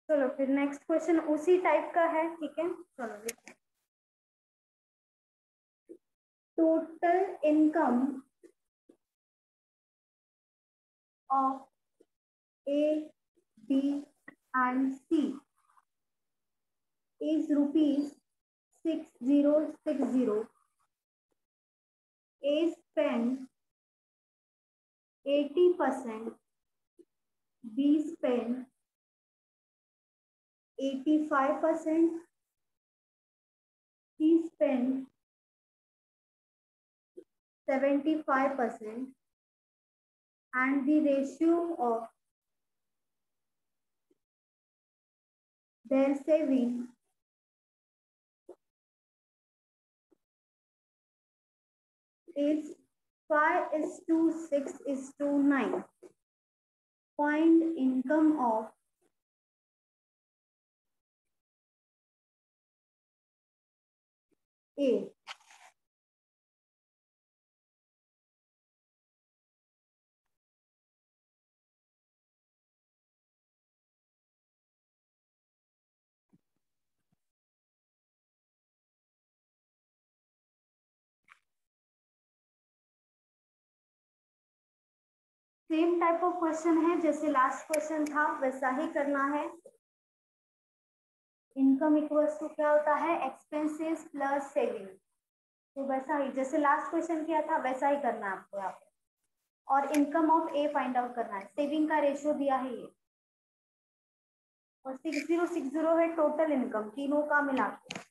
चलो फिर next question उसी टाइप का है, ठीक है। चलो देखते हैं। Total income of A, B and C is rupees 6060. A spent 80%, B spent 85%, C spent 75%, and the ratio of their saving is 5:6:9. Find income of A. Same type of question है, जैसे last question था वैसा ही करना है। Income equals to क्या होता है, expenses plus saving. तो वैसा ही जैसे लास्ट क्वेश्चन किया था वैसा ही करना है आपको यहाँ पे। और income of A find out करना है। सेविंग का रेशियो दिया है ये, और 6060 है टोटल इनकम तीनों का मिला के।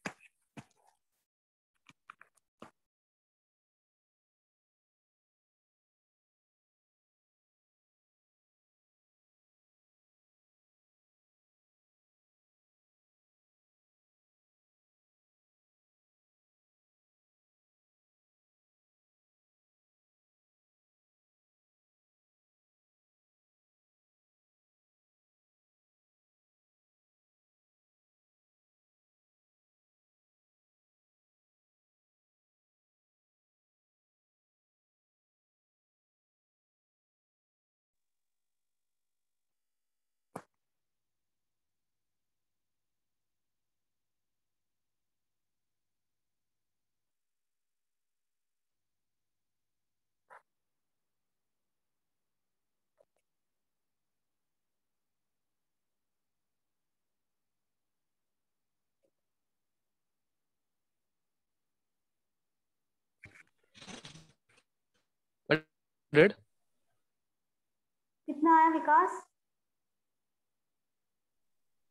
कितना आया विकास?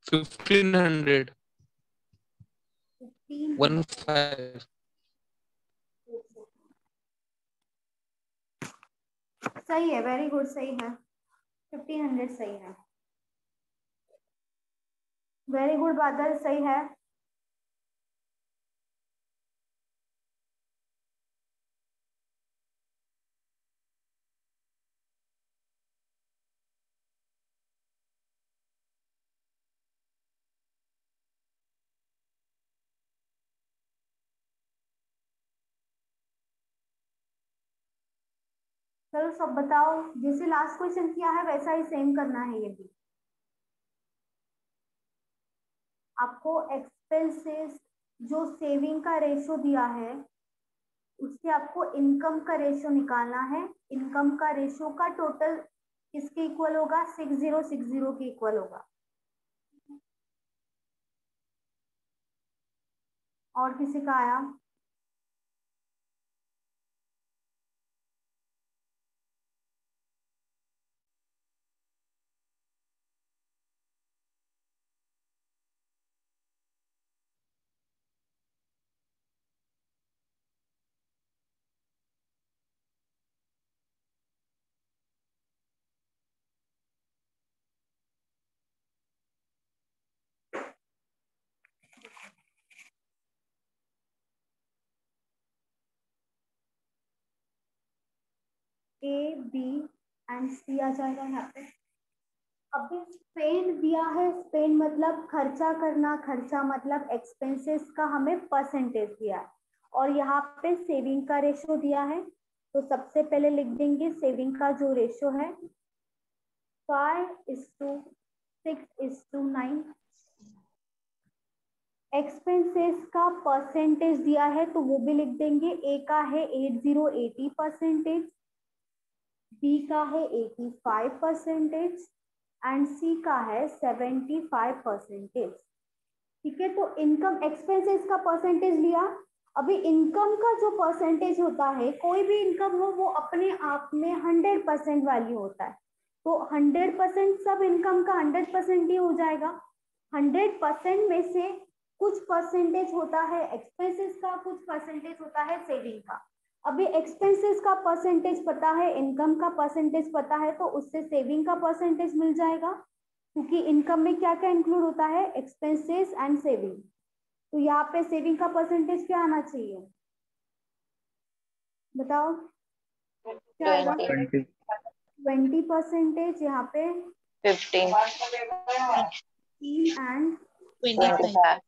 1500 1500 15 सही है, वेरी गुड, सही है। 1500 सही है, वेरी गुड बादल, सही है। चलो सब बताओ, जैसे लास्ट क्वेश्चन किया है वैसा ही सेम करना है ये भी। आपको एक्सपेंसेस जो सेविंग का रेशो दिया है उससे आपको इनकम का रेशो निकालना है। इनकम का रेशो का टोटल किसके इक्वल होगा, 6060 के इक्वल होगा। और किसी का आया? ए बी एंड सी आ जाएगा यहाँ पे। अभी स्पेंड दिया है, स्पेंड मतलब खर्चा करना, खर्चा मतलब एक्सपेंसेस का हमें परसेंटेज दिया है। और यहाँ पे सेविंग का रेशो दिया है, तो सबसे पहले लिख देंगे सेविंग का जो रेशो है 5:6:9। एक्सपेंसेस का परसेंटेज दिया है तो वो भी लिख देंगे। ए का है 80 बी का है 85% एंड सी का है 75%। ठीक है, तो इनकम एक्सपेंसेस का परसेंटेज लिया। अभी इनकम का जो परसेंटेज होता है, कोई भी इनकम हो, वो अपने आप में 100% वैल्यू होता है। तो 100% सब इनकम का 100% ही हो जाएगा। 100% में से कुछ परसेंटेज होता है एक्सपेंसेस का, कुछ परसेंटेज होता है सेविंग का। अभी एक्सपेंसेस का परसेंटेज पता है, इनकम का परसेंटेज पता है, तो उससे सेविंग का परसेंटेज मिल जाएगा, क्योंकि इनकम में क्या क्या इंक्लूड होता है, एक्सपेंसेस एंड सेविंग। तो यहाँ पे सेविंग का परसेंटेज क्या आना चाहिए, बताओ क्या आएगा? 20 20%। यहाँ पे 15 एंड 25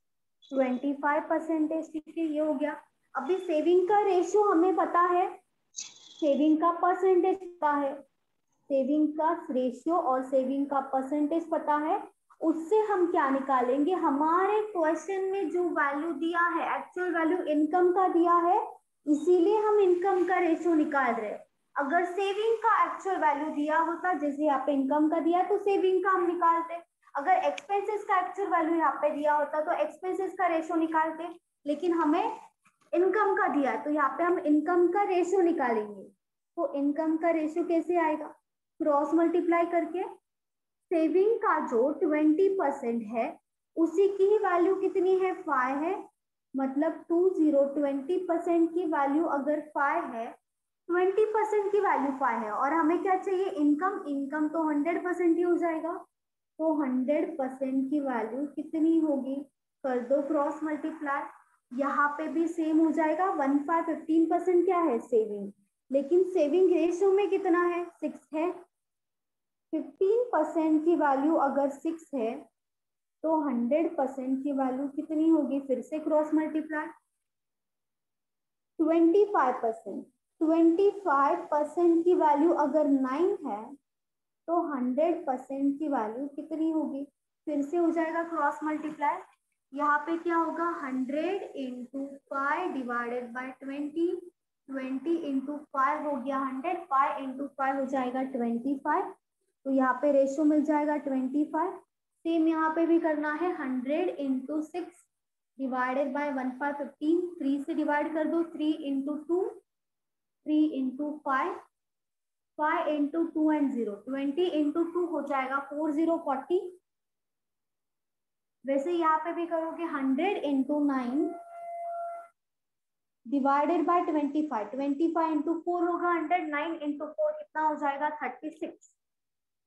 25%। ठीक है, ये हो गया। अभी सेविंग का रेशियो हमें पता है, सेविंग का परसेंटेज पता है, सेविंग का रेशियो और सेविंग का परसेंटेज पता है। उससे हम क्या निकालेंगे, हमारे क्वेश्चन में जो वैल्यू दिया है, एक्चुअल वैल्यू इनकम का दिया है, इसीलिए हम इनकम का रेशियो निकाल रहे हैं। अगर सेविंग का एक्चुअल वैल्यू दिया होता, जैसे यहाँ पे इनकम का दिया, तो सेविंग का हम निकालते। अगर एक्सपेंसेस का एक्चुअल वैल्यू यहाँ पे दिया होता तो एक्सपेंसेस का रेशियो निकालते, लेकिन हमें इनकम का दिया है तो यहाँ पे हम इनकम का रेशियो निकालेंगे। तो इनकम का रेशियो कैसे आएगा, क्रॉस मल्टीप्लाई करके। सेविंग का जो 20% है उसी की ही वैल्यू कितनी है, 5 है, मतलब 20% की वैल्यू अगर 5 है, 20% की वैल्यू 5 है, और हमें क्या चाहिए, इनकम। इनकम तो 100% ही हो जाएगा, तो 100% की वैल्यू कितनी होगी, कर दो क्रॉस मल्टीप्लाई। यहाँ पे भी सेम हो जाएगा। 15% क्या है, सेविंग, लेकिन सेविंग रेशियो में कितना है, 6 है। 15% की वैल्यू अगर 6 है तो 100% की वैल्यू कितनी होगी, फिर से क्रॉस मल्टीप्लाई। 25% की वैल्यू अगर 9 है तो 100% की वैल्यू कितनी होगी, फिर से हो जाएगा क्रॉस मल्टीप्लाई। यहाँ पे क्या होगा, 100 इंटू 5 डिवाइडेड बाई 20, 20 इंटू 5 हो गया 100, 5 इंटू 5 हो जाएगा 25। तो यहाँ पे रेशियो मिल जाएगा 25। सेम यहाँ पे भी करना है, 100 इंटू 6 डिवाइडेड बाई 1515, 3 से डिवाइड कर दो, 3 into 2, 3 into 5, 5 into 2 and 0, 20 into 2 हो जाएगा 4040। वैसे यहाँ पे भी करोगे 100 इंटू 9 डिवाइडेड बाय 25, 25 इंटू 4 होगा 100, 9 इंटू 4 कितना हो जाएगा 36।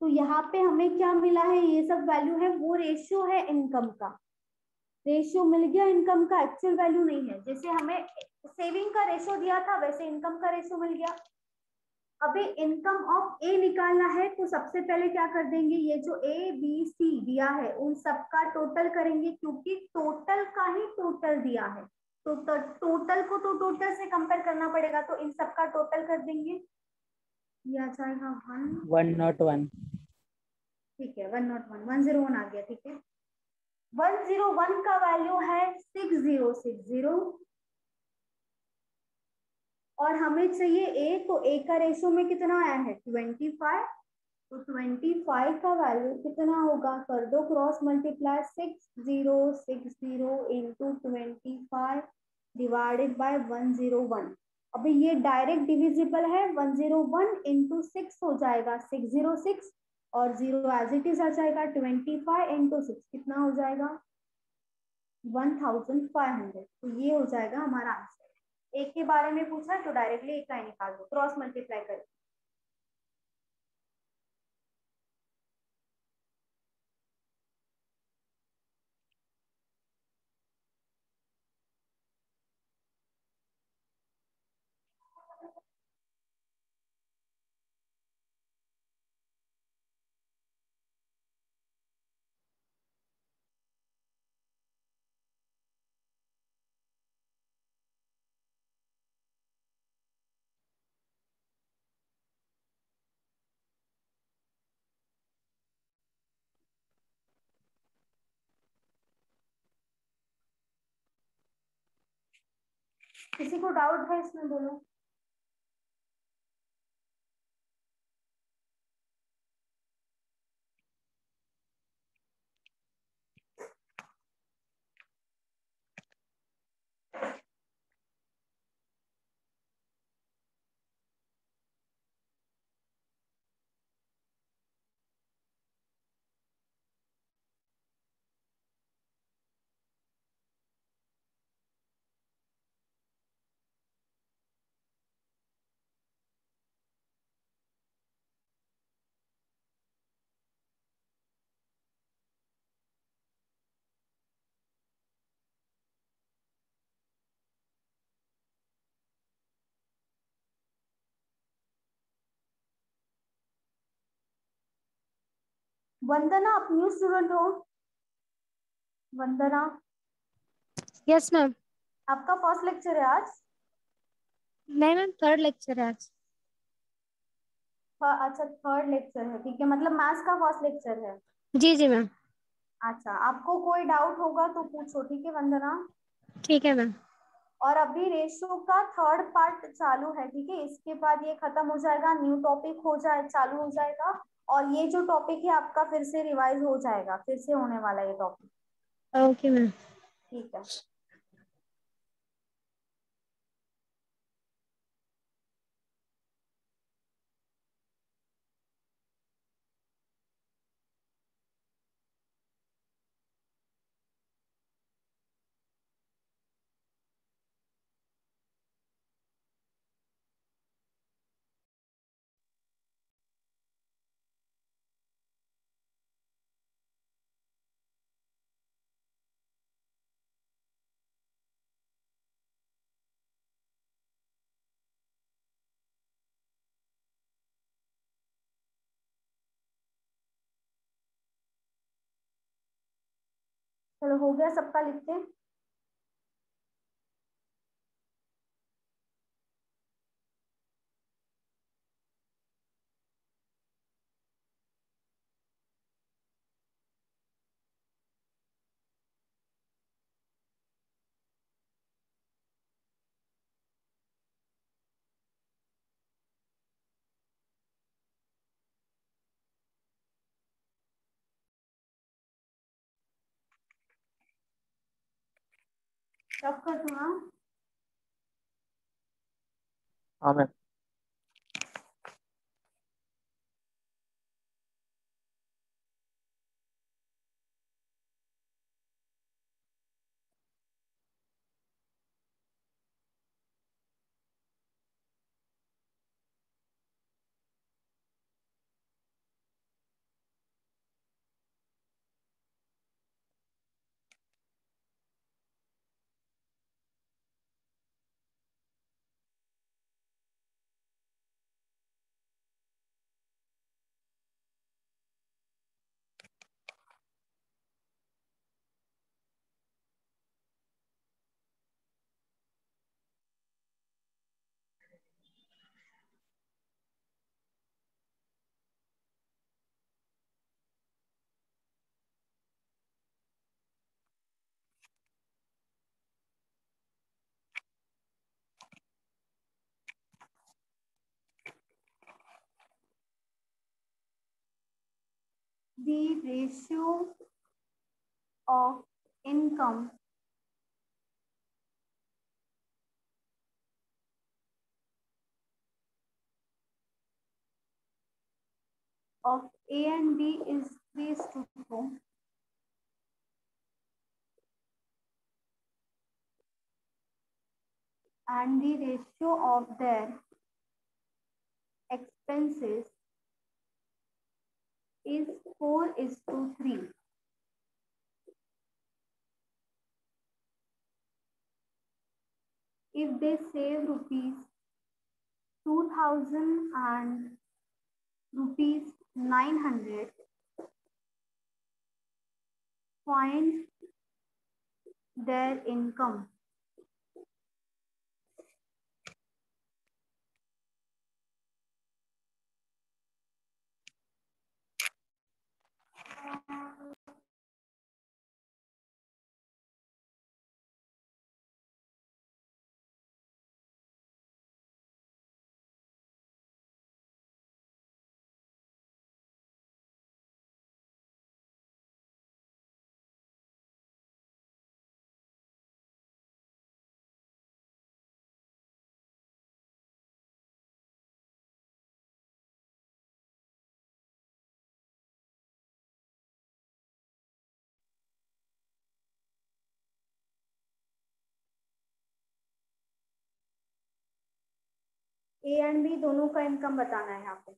तो यहाँ पे हमें क्या मिला है, ये सब वैल्यू है, वो रेशियो है इनकम का, रेशियो मिल गया इनकम का, एक्चुअल वैल्यू नहीं है। जैसे हमें सेविंग का रेशियो दिया था वैसे इनकम का रेशियो मिल गया। अभी इनकम ऑफ ए निकालना है तो सबसे पहले क्या कर देंगे, ये जो ए बी सी दिया है उन सबका टोटल करेंगे, क्योंकि टोटल का ही टोटल दिया है, तो टोटल को तो टोटल से कंपेयर करना पड़ेगा, तो इन सबका टोटल कर देंगे। ये आ जाएगा 101 ठीक है, 101, 101 आ गया। ठीक है, 101 का वैल्यू है 6060, और हमें चाहिए ए, तो ए का रेशियो में कितना आया है 25, तो 25 का वैल्यू कितना होगा, कर दो cross multiply. 6060 into 25 divided by 101। अभी ये डायरेक्ट डिविजिबल है, 101 इंटू 6 हो जाएगा 606, और 0 एज इट इज आ जाएगा। 25 इंटू 6 कितना हो जाएगा 1500। तो ये हो जाएगा हमारा आंसर। एक के बारे में पूछा तो डायरेक्टली एक का ही निकाल दो क्रॉस मल्टीप्लाई करके। किसी को डाउट है इसमें, बोलो। वंदना, आप न्यू स्टूडेंट हो? वंदना, यस मैम। आपका फर्स्ट लेक्चर है आज? नहीं मैम, थर्ड लेक्चर है आज। अच्छा, थर्ड लेक्चर है, ठीक है। मतलब मैथ्स का फर्स्ट लेक्चर है। जी जी मैम। अच्छा, आपको कोई डाउट होगा तो पूछो, ठीक है वंदना। ठीक है मैम। और अभी रेशो का थर्ड पार्ट चालू है, ठीक है। इसके बाद ये खत्म हो जाएगा, न्यू टॉपिक चालू हो जाएगा। और ये जो टॉपिक है आपका फिर से रिवाइज हो जाएगा, फिर से होने वाला ये टॉपिक, ओके मैम। ठीक है। चलो, हो गया सबका लिख के? सब कर दूँ ना? हाँ ma'am. The ratio of income of A and B is 3:4, and the ratio of their expenses is 4:3. If they save rupees 2,000 and rupees 900, find their income. A and B दोनों का इनकम बताना है यहाँ पे।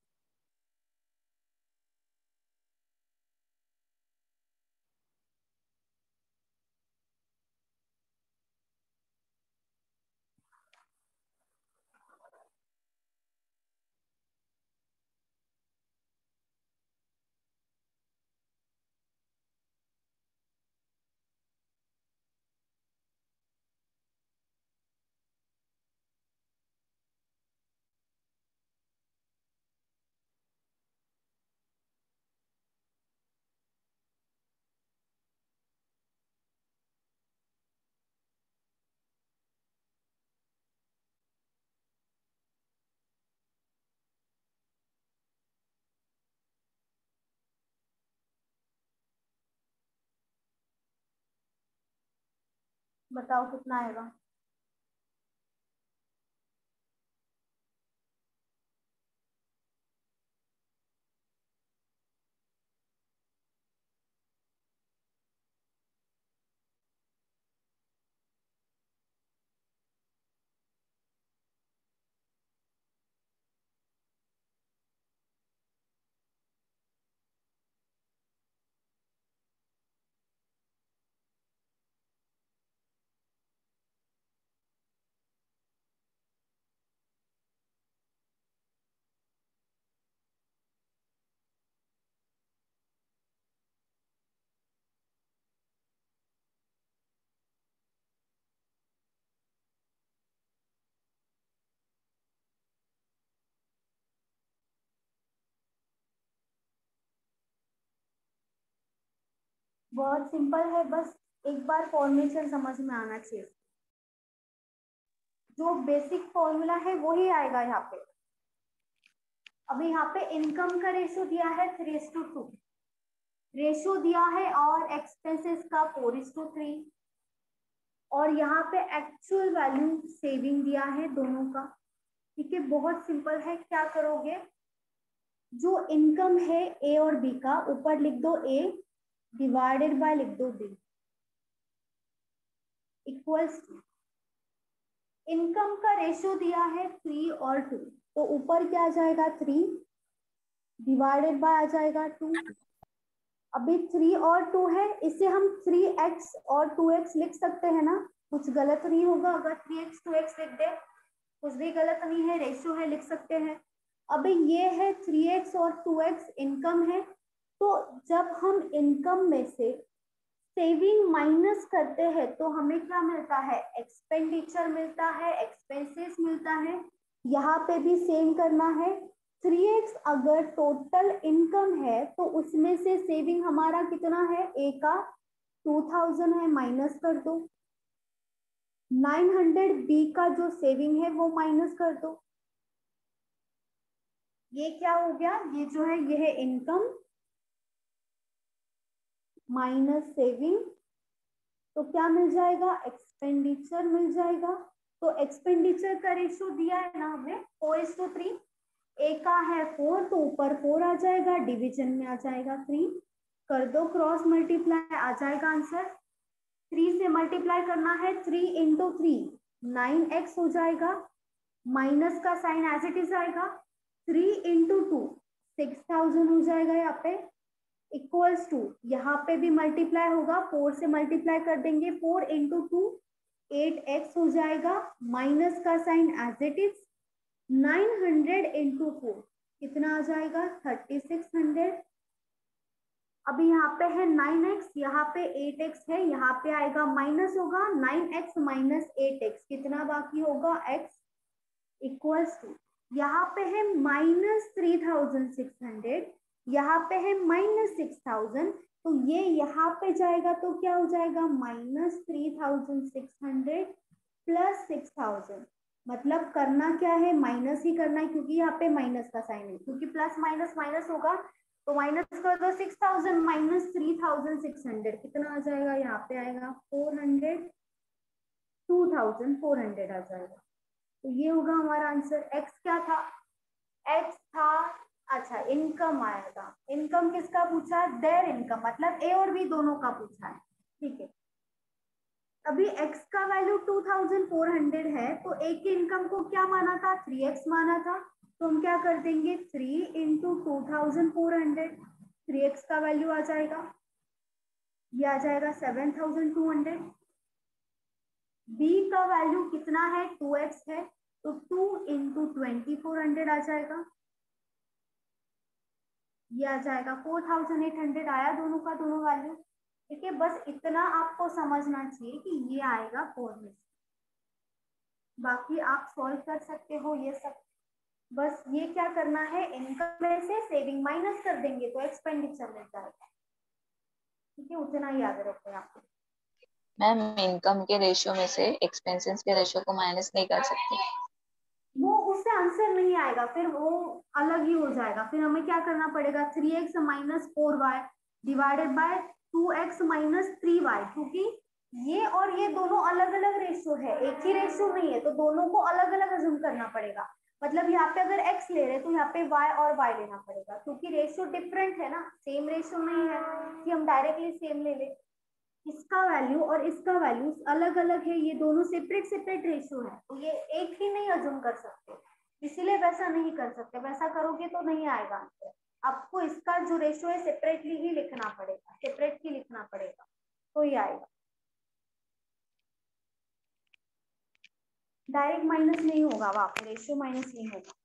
बताओ कितना आएगा। बहुत सिंपल है, बस एक बार फॉर्मेशन समझ में आना चाहिए। जो बेसिक फॉर्मूला है वो ही आएगा यहाँ पे। अभी यहाँ पे इनकम का रेशो दिया है 3:2 रेशो दिया है, और एक्सपेंसेस का 4:3, और यहाँ पे एक्चुअल वैल्यू सेविंग दिया है दोनों का। ठीक है, बहुत सिंपल है। क्या करोगे, जो इनकम है ए और बी का, ऊपर लिख दो ए डिवाइडेड बाय लिख दो बी इक्वल्स टू, इनकम का रेशो दिया है 3 और 2, तो ऊपर क्या आ जाएगा 3 डिवाइडेड बाय आ जाएगा 2। अभी 3 और 2 है, इसे हम 3x और 2x लिख सकते हैं ना, कुछ गलत नहीं होगा अगर 3x 2x लिख दे, कुछ भी गलत नहीं है, रेशियो है, लिख सकते हैं। अभी ये है 3x और 2x इनकम है, तो जब हम इनकम में से सेविंग माइनस करते हैं तो हमें क्या मिलता है, एक्सपेंडिचर मिलता है, एक्सपेंसेस मिलता है। यहाँ पे भी सेम करना है। 3x अगर टोटल इनकम है तो उसमें से सेविंग हमारा कितना है, ए का 2000 है, माइनस कर दो। 900 बी का जो सेविंग है वो माइनस कर दो। ये क्या हो गया, ये जो है ये है इनकम माइनस सेविंग, तो क्या मिल जाएगा, एक्सपेंडिचर मिल जाएगा। तो एक्सपेंडिचर का रेशियो दिया है ना हमें 4:3, ए का है 4 तो ऊपर 4 आ जाएगा, डिवीजन में आ जाएगा 3, कर दो क्रॉस मल्टीप्लाई, आ जाएगा आंसर। 3 से मल्टीप्लाई करना है, 3 इंटू 3 9x हो जाएगा, माइनस का साइन एज इट इज आएगा, 3 इंटू 2 6000 हो जाएगा यहाँ पे, इक्वल्स टू, यहाँ पे भी मल्टीप्लाई होगा, 4 से मल्टीप्लाई कर देंगे, 4 इंटू 2 8x हो जाएगा, माइनस का sign as it is, 900 into 4 कितना आ जाएगा 3600। अभी यहाँ पे है 9x, यहाँ पे 8x है, यहाँ पे आएगा माइनस होगा, 9x माइनस 8x कितना बाकी होगा x, इक्वल्स टू, यहाँ पे है माइनस 3600, यहाँ पे है माइनस 6000, तो ये यहाँ पे जाएगा तो क्या हो जाएगा, माइनस 3600 प्लस 6000। मतलब करना क्या है, माइनस ही करना है, क्योंकि यहाँ पे माइनस का साइन है, क्योंकि प्लस माइनस माइनस होगा, तो माइनस कर दो 6000 माइनस 3600 कितना आ जाएगा, यहाँ पे आएगा 400, 2400 आ जाएगा। तो ये होगा हमारा आंसर। x क्या था, x था, अच्छा इनकम आएगा, इनकम किसका पूछा, देयर इनकम, मतलब ए और बी दोनों का पूछा है। ठीक है, अभी x का वैल्यू 2400 है, तो a की इनकम को क्या माना था, 3x माना था, तो हम क्या कर देंगे 3 इंटू 2400, 3x का वैल्यू आ जाएगा, ये आ जाएगा 7200। b का वैल्यू कितना है, 2x है, तो 2 इंटू 2400 आ जाएगा, ये आ जाएगा 4800 आया दोनों का दोनों वैल्यू। ठीक है, बस इतना आपको समझना चाहिए कि ये आएगा 4 में से, बाकी आप सॉल्व कर सकते हो ये सब। बस ये क्या करना है, इनकम में से सेविंग माइनस कर देंगे तो एक्सपेंडिचर मिल जाएगा। ठीक है, उतना ही याद रखो आपको। मैम इनकम के रेशियो में से एक्सपेंसेस के रेशियो को माइनस नहीं कर सकते? वो उससे आंसर नहीं आएगा, फिर वो अलग ही हो जाएगा। फिर हमें क्या करना पड़ेगा, 3x minus 4y divided by 2x minus 3y, क्योंकि ये और ये दोनों अलग अलग रेशियो है, एक ही रेशियो नहीं है, तो दोनों को अलग अलग अज्यूम करना पड़ेगा। मतलब यहाँ पे अगर x ले रहे तो यहाँ पे y और y लेना पड़ेगा, क्योंकि रेशियो डिफरेंट है ना, सेम रेशियो नहीं है कि हम डायरेक्टली सेम ले ले। इसका वैल्यू और इसका वैल्यू अलग अलग है, ये दोनों सेपरेट सेपरेट रेशियो है, तो ये एक ही नहीं अज्यूम कर सकते, इसीलिए वैसा नहीं कर सकते। वैसा करोगे तो नहीं आएगा आंसर, आपको इसका जो रेशियो है सेपरेटली ही लिखना पड़ेगा, सेपरेट ही लिखना पड़ेगा तो ही आएगा। डायरेक्ट माइनस नहीं होगा, वहां पे रेशियो माइनस नहीं होगा।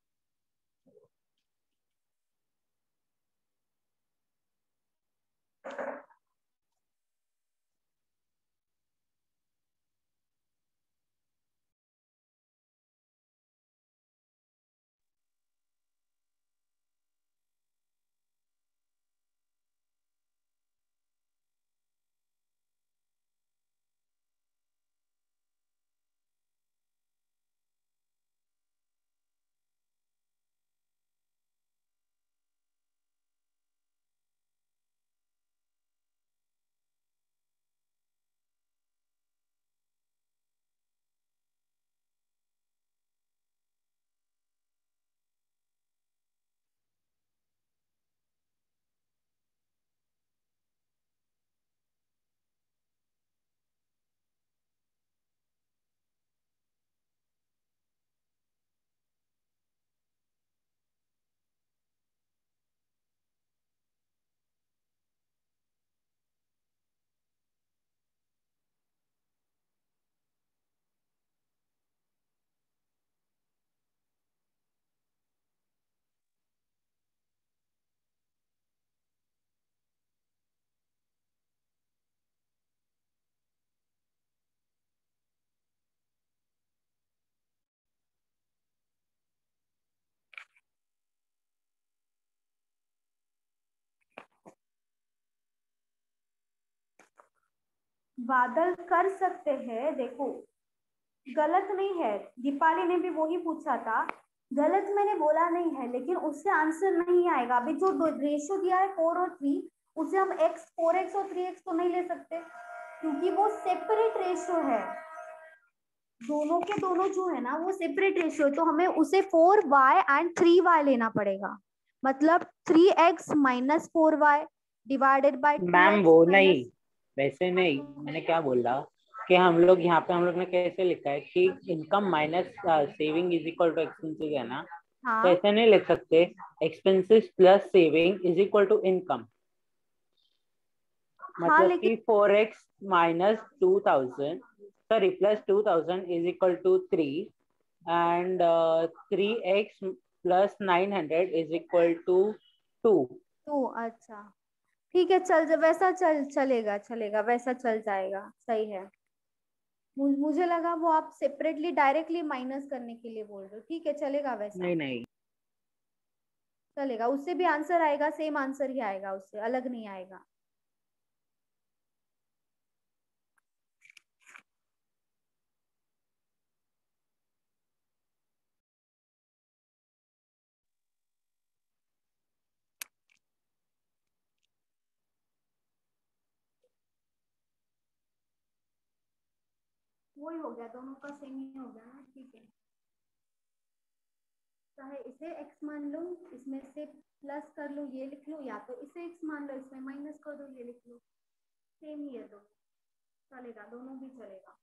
बादल कर सकते हैं, देखो गलत नहीं है, दीपाली ने भी वही पूछा था, गलत मैंने बोला नहीं है, लेकिन उससे आंसर नहीं आएगा। अभी जो रेशियो दिया है 4 और 3, उसे हम x 4x और 3x तो नहीं ले सकते, क्योंकि वो सेपरेट रेशियो है, दोनों के दोनों जो है ना वो सेपरेट रेशियो है, तो हमें उसे 4y एंड 3y लेना पड़ेगा। मतलब 3x minus 4y divided by 2x ma'am वो नहीं, माइनस, वैसे नहीं, मैंने क्या बोला कि हम लोग यहाँ पे हम लोग ने कैसे लिखा है कि income minus saving is equal to expenses है ना, तो हाँ ऐसे नहीं लिख सकते expenses plus saving is equal to income. हाँ, मतलब लेकिन कि 4x minus 2000 sorry plus 2000 is equal to 3 and 3x plus 900 is equal to 2। तो अच्छा ठीक है, चल वैसा चलेगा चलेगा, वैसा चल जाएगा, सही है। मुझे लगा वो आप सेपरेटली डायरेक्टली माइनस करने के लिए बोल रहे हो, ठीक है चलेगा वैसा, नहीं नहीं, चलेगा, उससे भी आंसर आएगा, सेम आंसर ही आएगा, उससे अलग नहीं आएगा। वही हो गया, दोनों का सेम ही हो गया ना, ठीक है। चाहे इसे x मान लो, इसमें से प्लस कर लो ये लिख लो, या तो इसे x मान लो इसमें माइनस कर दो ये लिख लो, सेम ही है दोनों। चलेगा, दोनों भी चलेगा।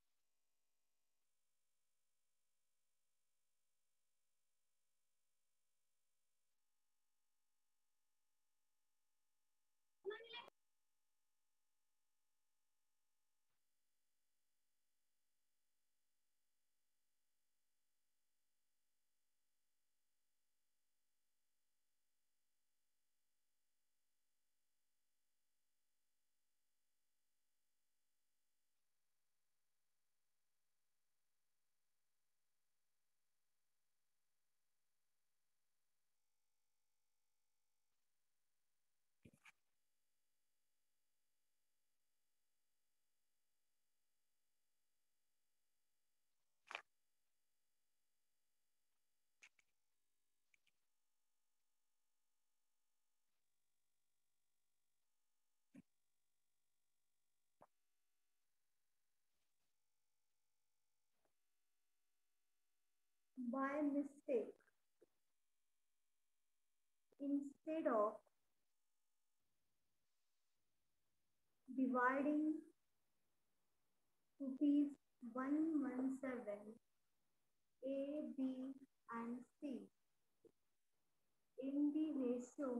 By mistake, instead of dividing rupees 117 A, B and C in the ratio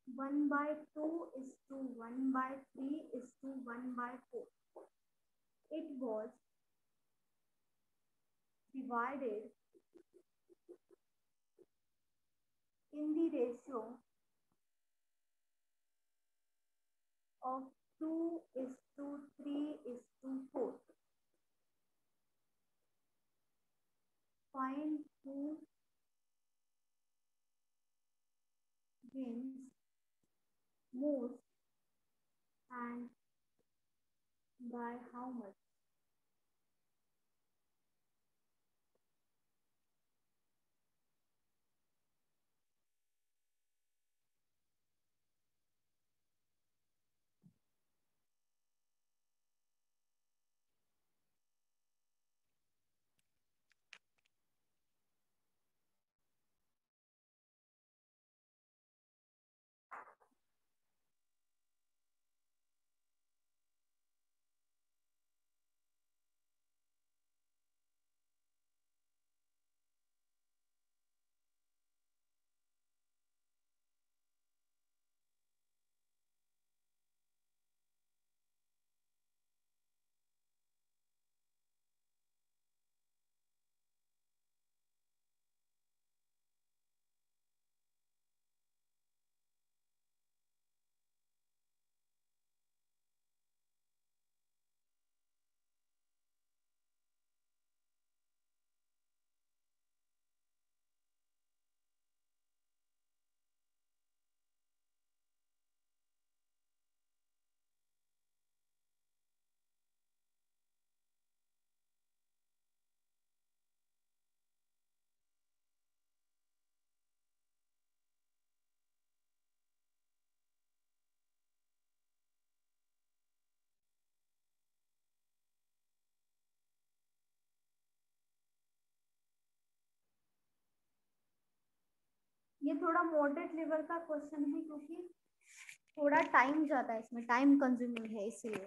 1/2 is to 1/3 is to 1/4. It was divided in the ratio of 2 is to 3 is to 4. Find who wins most and by how much. ये थोड़ा moderate level का question है क्योंकि थोड़ा time जाता है इसमें, time consuming है इसलिए।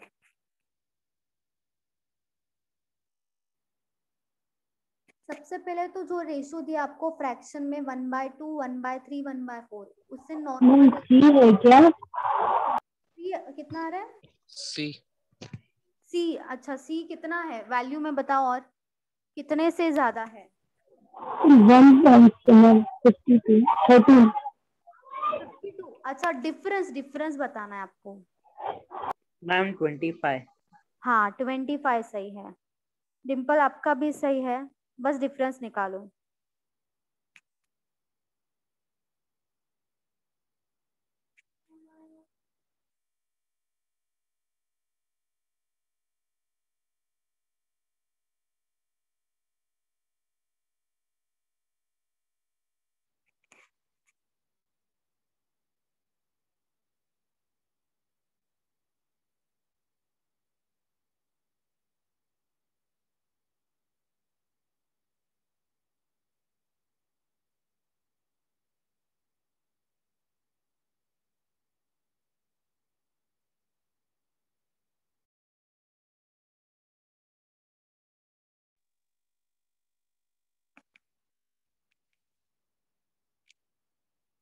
सबसे पहले तो जो रेशियो दिया आपको फ्रैक्शन में 1/2 1/3 1/4 उससे नॉर्मल सी है क्या? कितना आ रहा है? सी सी, अच्छा सी कितना है वैल्यू में बताओ, और कितने से ज्यादा है? 1.52 13। 52। अच्छा, डिफरेंस बताना है आपको। मैम 25। हाँ 25 सही है। डिम्पल आपका भी सही है, बस डिफरेंस निकालो।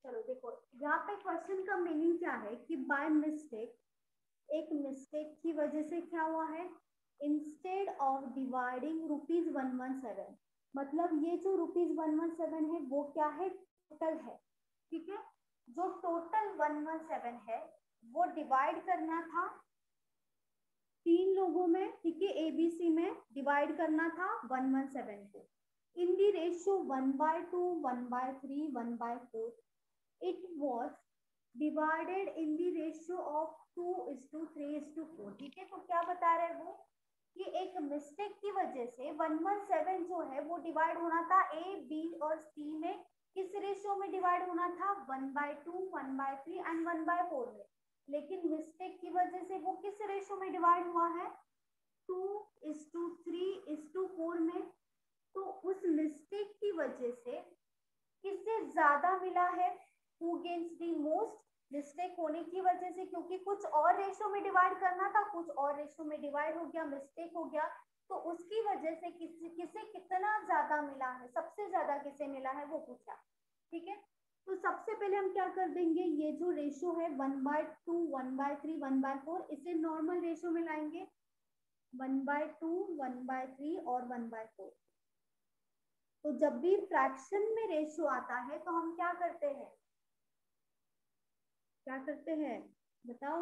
चलो देखो, यहाँ पे क्वेश्चन का मीनिंग क्या है कि बाय मिस्टेक, एक मिस्टेक की वजह से क्या हुआ है, इंस्टेड ऑफ डिवाइडिंग ₹117, मतलब ये जो ₹117 है वो क्या है, टोटल है, ठीक है। जो टोटल 117 है वो डिवाइड करना था 3 लोगों में, ठीक है, ABC में डिवाइड करना था 117 को इन दी ratio 1/2, 1/3, 1/4. It was divided in the ratio of 2:3:4. ठीक है, तो क्या बता रहे हैं वो कि एक मिस्टेक की वजह से 117 जो है वो डिवाइड होना था A, B और C में, किस रेशियो में डिवाइड होना था, 1/2, 1/3 एंड 1/4 में, लेकिन मिस्टेक की वजह से वो किस रेशियो में डिवाइड हुआ है, 2:3:4 में। तो उस मिस्टेक की वजह से किससे ज्यादा मिला है, who gains the most, mistake होने की वजह से, क्योंकि कुछ और रेशो में डिवाइड करना था, कुछ और रेशो में डिवाइड हो गया, मिस्टेक हो गया, तो उसकी वजह से किसे कितना ज्यादा मिला है, सबसे ज्यादा किसे मिला है वो पूछा, ठीक है। तो सबसे पहले हम क्या कर देंगे, ये जो रेशो है 1/2, 1/3, 1/4, इसे नॉर्मल रेशो में लाएंगे, 1/2, 1/3 और 1/4। तो जब भी फ्रैक्शन में रेशियो आता है तो हम क्या करते हैं, क्या करते हैं बताओ,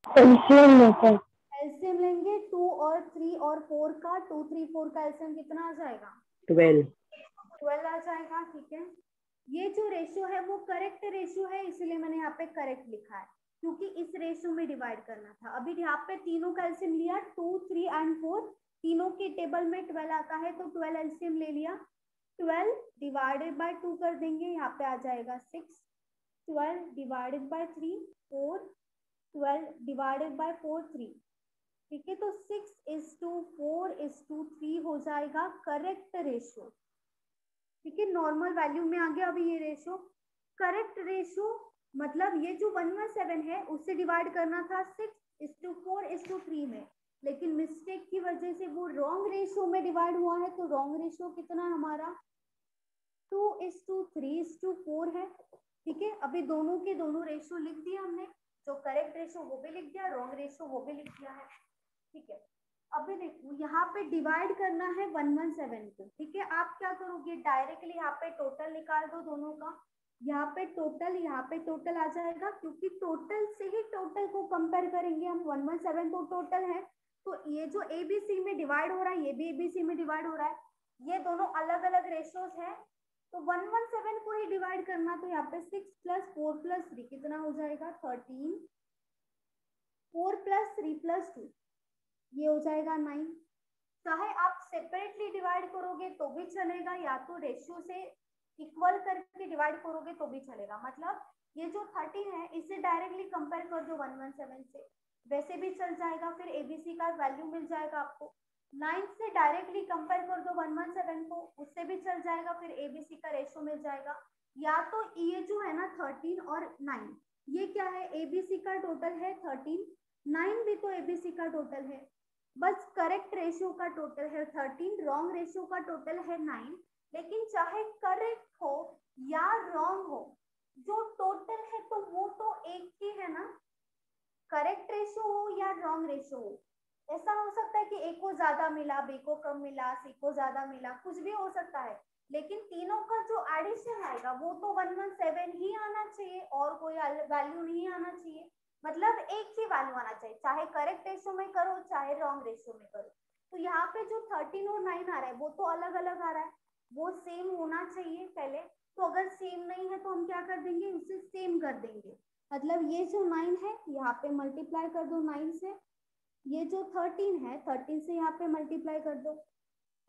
एलसीएम लेते हैं। एलसीएम लेंगे 2 और 3 और 4 का, 2, 3, 4 का एलसीएम कितना आ जाएगा, 12 आ जाएगा, ठीक है। ये जो रेशियो है वो करेक्ट रेशियो है, इसलिए मैंने यहाँ पे करेक्ट लिखा है, क्योंकि इस रेशियो में डिवाइड करना था। अभी यहाँ पे तीनों का एलसीएम लिया, 2, 3 एंड 4, तीनों के टेबल में 12 आता है, तो 12 एलसीएम ले लिया, 12 डिवाइडेड बाय 2 कर देंगे, यहाँ पे आ जाएगा 6, 12 डिवाइडेड बाय 3 4, 12 डिवाइडेड बाय 4 3, ठीक है। तो 6:4:3 हो जाएगा करेक्ट रेशियो, ठीक है, नॉर्मल वैल्यू में आ गया अभी ये रेशियो। करेक्ट रेशियो मतलब ये जो 117 है उससे डिवाइड करना था 6:4:3 में, लेकिन मिस्टेक की वजह से वो रॉन्ग रेशियो में डिवाइड हुआ है, तो रॉन्ग रेशियो कितना हमारा 2:3:4 है, ठीक है। अभी दोनों के दोनों रेशियो लिख दिया हमने, जो करेक्ट रेशियो वो भी लिख दिया, रॉन्ग रेशियो वो भी लिख दिया है, ठीक है। अभी देखो यहाँ पे डिवाइड करना है 117 को, ठीक है। आप क्या करोगे, डायरेक्टली यहाँ पे टोटल निकाल दो दोनों का, यहाँ पे टोटल आ जाएगा, क्योंकि टोटल से ही टोटल को कंपेयर करेंगे हम, 117 तो टोटल है, तो ये जो ABC में डिवाइड हो रहा है ये भी ABC में डिवाइड हो रहा है, ये दोनों अलग अलग रेशियोज है, तो 117 को ही डिवाइड करना, तो यहाँ पे 6 + 4 + 3 कितना हो जाएगा 13, 4 + 3 + 2 ये हो जाएगा 9। चाहे आप सेपरेटली डिवाइड करोगे तो भी चलेगा, या तो रेशियो से इक्वल करके डिवाइड करोगे तो भी चलेगा, मतलब ये जो 13 है इसे डायरेक्टली कंपेयर कर दो 117 से, वैसे भी चल जाएगा, फिर ABC का वैल्यू मिल जाएगा आपको। 9 से डायरेक्टली कंपेयर कर दो 117 को, उससे भी चल जाएगा, फिर ABC का रेशियो मिल जाएगा। या तो ये जो है ना 13 और 9, ये क्या है, ABC का टोटल है 13, 9 भी तो ABC का टोटल है, बस करेक्ट रेशियो का टोटल है 13, रॉन्ग रेशियो का टोटल है 9, लेकिन चाहे करेक्ट हो या रॉन्ग हो, जो टोटल है तो वो तो एक ही है ना, करेक्ट रेशियो हो या रॉन्ग रेशियो हो। ऐसा हो सकता है कि A को ज्यादा मिला, B को कम मिला, C को ज्यादा मिला, कुछ भी हो सकता है, लेकिन तीनों का जो एडिशन आएगा वो तो 117 ही आना चाहिए, और कोई वैल्यू नहीं आना चाहिए, मतलब एक ही वैल्यू आना चाहिए, चाहे करेक्ट रेशियो में करो चाहे रॉन्ग रेशियो में करो। तो यहाँ पे जो 13 और 9 आ रहा है वो तो अलग अलग आ रहा है, वो सेम होना चाहिए पहले, तो अगर सेम नहीं है तो हम क्या कर देंगे, उसे सेम कर देंगे, मतलब ये जो 9 है यहाँ पे मल्टीप्लाई कर दो 9 से, ये जो 13 है 13 से यहाँ पे मल्टीप्लाई कर दो।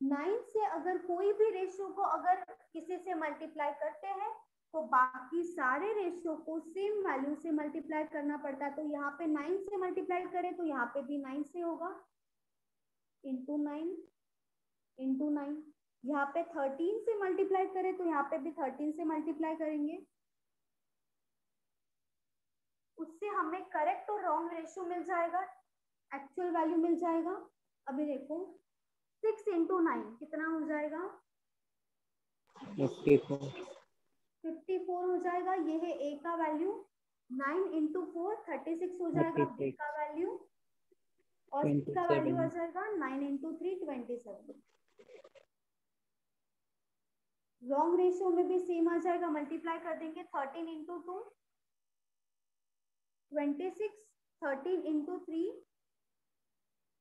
9 से अगर कोई भी रेशियो को अगर किसी से मल्टीप्लाई करते हैं तो बाकी सारे रेशियो को सेम वैल्यू से मल्टीप्लाई करना पड़ता है, तो यहाँ पे 9 से मल्टीप्लाई करें तो यहाँ पे भी 9 से होगा, इंटू 9, यहाँ पे 13 से मल्टीप्लाई करें तो यहाँ पे भी 13 से मल्टीप्लाई करेंगे, उससे हमें करेक्ट और रॉन्ग रेशियो मिल जाएगा, एक्चुअल वैल्यू मिल जाएगा, अभी देखो 6 into 9 कितना हो जाएगा? 54 हो जाएगा। ये है ए का वैल्यू। 9 into 4 36 हो जाएगा बी का वैल्यू, और सी का वैल्यू आ जाएगा 9 into 3 27। रॉन्ग रेशियो में भी सेम आ जाएगा, मल्टीप्लाई कर देंगे। 13 into 2 26, 13 into 3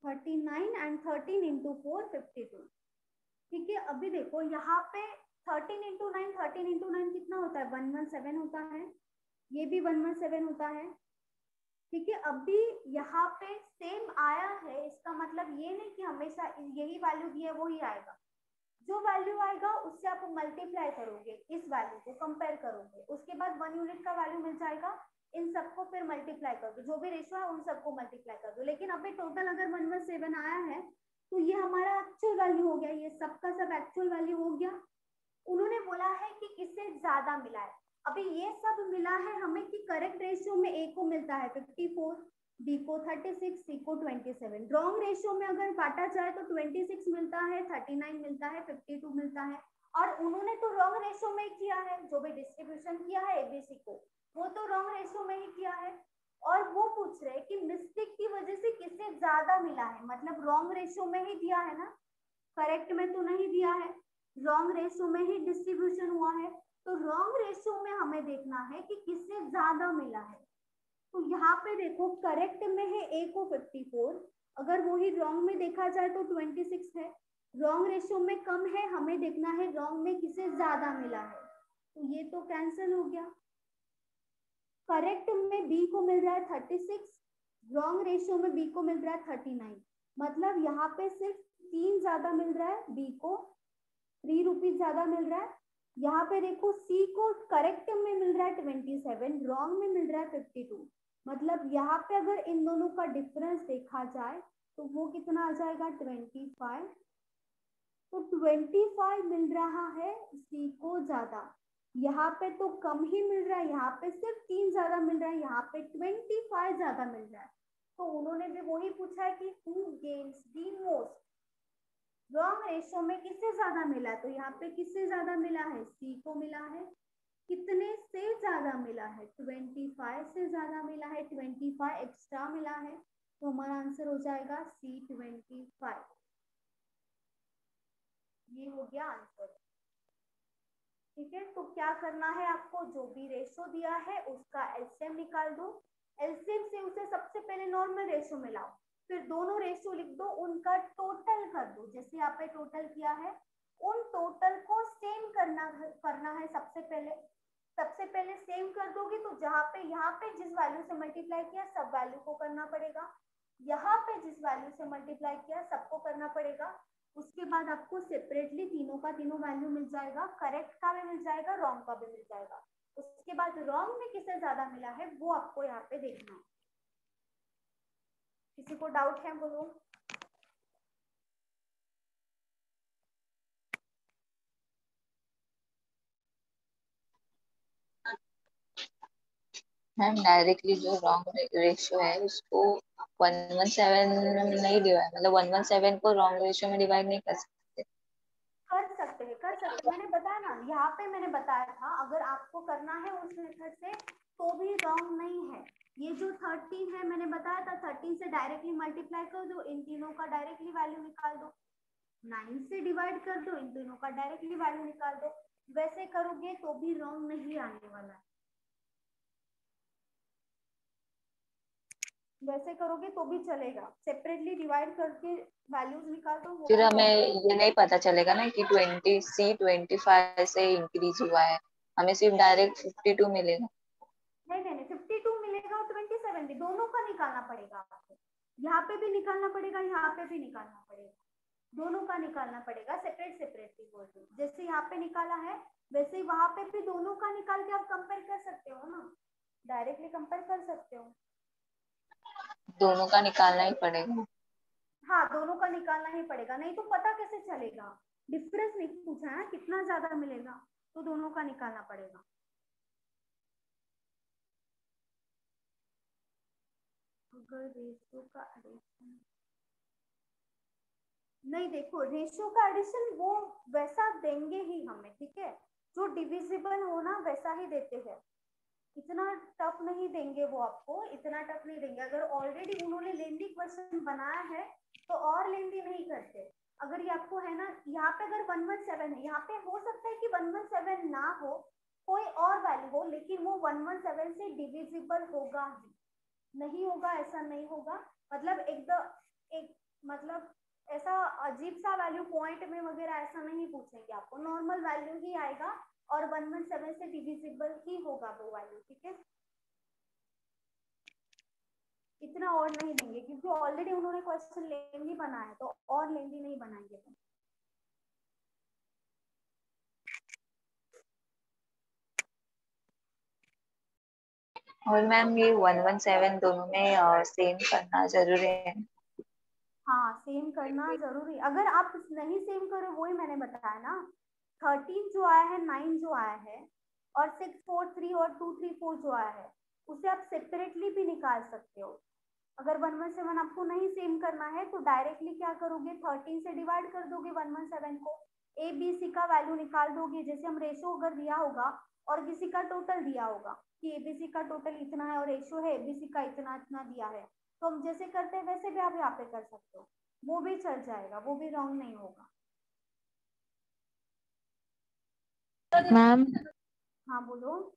39 एंड 13 into 4 52। ठीक है, अभी देखो यहाँ पे 13 into 9 13 into 9 कितना होता है? 117 होता है। ये भी 117 होता है। ठीक है, अभी यहाँ पे सेम आया है, इसका मतलब ये नहीं कि हमेशा यही वैल्यू दिया है वही आएगा। जो वैल्यू आएगा उससे आप मल्टीप्लाई करोगे, इस वैल्यू को कंपेयर करोगे, उसके बाद 1 यूनिट का वैल्यू मिल जाएगा। इन सबको फिर मल्टीप्लाई कर दो, जो भी रेशियो है उन सबको मल्टीप्लाई कर दो। लेकिन अभी टोटल अगर 117 आया है तो ये हमारा एक्चुअल वैल्यू हो गया, ये सबका सब एक्चुअल वैल्यू हो गया। उन्होंने बोला है कि किससे ज्यादा मिला है। अभी ये सब मिला है हमें कि करेक्ट रेशियो में ए को मिलता है 54, बी को 36, सी को 27। रॉन्ग रेशियो में अगर काटा जाए तो 26 मिलता है, 39 मिलता है, 52 मिलता है। और उन्होंने तो रॉन्ग रेशियो में किया है, जो भी डिस्ट्रीब्यूशन किया है एबीसी को, वो तो रॉन्ग रेशियो में ही किया है। और वो पूछ रहे कि मिस्टेक की वजह से किससे ज्यादा मिला है, मतलब रॉन्ग रेशियो में ही दिया है ना, करेक्ट में तो नहीं दिया है। रॉन्ग रेशियो में ही डिस्ट्रीब्यूशन हुआ है, तो रॉन्ग रेशियो में हमें देखना है कि किससे ज्यादा मिला है। तो यहाँ पे देखो करेक्ट में है ए को 54, अगर वही रॉन्ग में देखा जाए तो 26 है। रॉन्ग रेशियो में कम है, हमें देखना है रॉन्ग में किसे ज्यादा मिला है, तो ये तो कैंसिल हो गया। करेक्ट में बी को मिल रहा है 36, रॉन्ग रेशियो में बी को मिल रहा है 39, मतलब यहाँ पे सिर्फ 3 ज्यादा मिल रहा है, बी को 3 रुपीज ज्यादा मिल रहा है। यहाँ पे देखो सी को करेक्ट में मिल रहा है 27, रॉन्ग में मिल रहा है 52, मतलब यहाँ पे अगर इन दोनों का डिफरेंस देखा जाए तो वो कितना आ जाएगा 25। तो 25 मिल रहा है सी को ज्यादा, यहाँ पे तो कम ही मिल रहा है, यहाँ पे सिर्फ 3 ज्यादा मिल रहा है, यहाँ पे 25 ज्यादा मिल रहा है। तो उन्होंने भी वही पूछा है कि who gains the most, wrong ratio में किससे ज्यादा मिला, तो यहाँ पे किससे ज्यादा मिला है? सी को मिला है। कितने से ज्यादा मिला है? 25 से ज्यादा मिला है, 25 एक्स्ट्रा मिला है, तो हमारा आंसर हो जाएगा सी 25। ये हो गया आंसर। ठीक है, तो क्या करना है आपको, जो भी रेशियो दिया है उसका एलसीएम निकाल दो। एलसीएम से उसे सबसे पहले नॉर्मल रेशियो में लाओ, फिर दोनों रेशियो लिख दो, उनका टोटल कर दो। जैसे यहाँ पे टोटल किया है, उन टोटल को सेम करना है। सबसे पहले सेम कर दोगे तो जहाँ पे यहाँ पे जिस वैल्यू से मल्टीप्लाई किया सब वैल्यू को करना पड़ेगा, यहाँ पे जिस वैल्यू से मल्टीप्लाई किया सबको करना पड़ेगा। उसके बाद आपको सेपरेटली तीनों का तीनों वैल्यू मिल जाएगा, करेक्ट का भी मिल जाएगा, रॉन्ग का भी मिल जाएगा। उसके बाद रॉन्ग में किसे ज्यादा मिला है वो आपको यहाँ पे देखना है। किसी को डाउट है बोलो। मैम डायरेक्टली जो रॉन्ग रेशियो है उसको 117 में नहीं डिवाइड, मतलब 117 को रॉन्ग रेशियो में डिवाइड नहीं कर सकते। कर सकते मैंने बताया ना, यहाँ पे मैंने बताया था अगर आपको करना है उस मेथड से तो भी रॉन्ग नहीं है। ये जो 13 है मैंने बताया था, 13 से डायरेक्टली मल्टीप्लाई कर दो, इन तीनों का डायरेक्टली वैल्यू निकाल दो। 9 से डिवाइड कर दो, इन तीनों का डायरेक्टली वैल्यू निकाल दो। वैसे करोगे तो भी रॉन्ग नहीं आने वाला है, वैसे करोगे तो भी चलेगा। सेपरेटली डिवाइड करके वैल्यूज निकाल दो, वो फिर भी हमें wrong। ये नहीं पता चलेगा ना कि 25 से इंक्रीज हुआ है, हमें सिर्फ डायरेक्ट 52 मिलेगा। नहीं 52 मिलेगा और 27 भी, दोनों का निकालना पड़ेगा आपको। यहाँ पे भी निकालना पड़ेगा, यहाँ पे भी निकालना पड़ेगा, दोनों का निकालना पड़ेगा। सेपरेटली बोल दो, जैसे यहाँ पे निकाला है वैसे ही वहां पे भी दोनों का निकाल के आप कंपेयर कर सकते हो ना, डायरेक्टली कंपेयर कर सकते हो। दोनों का निकालना ही पड़ेगा। हाँ दोनों का निकालना ही पड़ेगा, नहीं तो पता कैसे चलेगा? डिफरेंस नहीं पूछा है कितना ज्यादा मिलेगा, तो दोनों का निकालना पड़ेगा। अगर रेशियो का एडिशन नहीं, देखो रेशियो का एडिशन वो वैसा देंगे ही हमें, ठीक है, जो डिविजिबल हो ना वैसा ही देते हैं, इतना टफ नहीं देंगे वो आपको, इतना टफ नहीं देंगे। अगर ऑलरेडी उन्होंने लेंदी क्वेश्चन बनाया है तो और लेंदी नहीं करते। अगर ये आपको है ना, यहाँ पे अगर 117 है, यहाँ पे हो सकता है कि 117 ना हो, कोई और वैल्यू हो, लेकिन वो 117 से डिविजिबल होगा ही, नहीं होगा ऐसा नहीं होगा। मतलब एक मतलब ऐसा अजीब सा वैल्यू पॉइंट में वगैरह ऐसा नहीं पूछेंगे आपको, नॉर्मल वैल्यू ही आएगा और 117 से डिविजिबल ही होगा वो वैल्यू, ठीक है। इतना और नहीं देंगे क्योंकि ऑलरेडी उन्होंने क्वेश्चन लेंदी बनाया है, तो और लेंदी नहीं बनाएंगे तो। और मैम ये 117 दोनों में सेम करना जरूरी है? हाँ, सेम करना जरूरी। अगर आप नहीं सेम करो, वही मैंने बताया ना, 13 जो आया है, 9 जो आया है, और 643 और 234 जो आया है, उसे आप सेपरेटली भी निकाल सकते हो। अगर 117 आपको नहीं सेम करना है तो डायरेक्टली क्या करोगे, 13 से डिवाइड कर दोगे 117 को, ए बी सी का वैल्यू निकाल दोगे। जैसे हम रेशो अगर दिया होगा और किसी का टोटल दिया होगा कि एबीसी का टोटल इतना है और रेशो है एबीसी का इतना इतना दिया है, तो हम जैसे करते हैं वैसे भी आप यहाँ पे कर सकते हो, वो भी चल जाएगा, वो भी रॉन्ग नहीं होगा। मैम हाँ बोलो।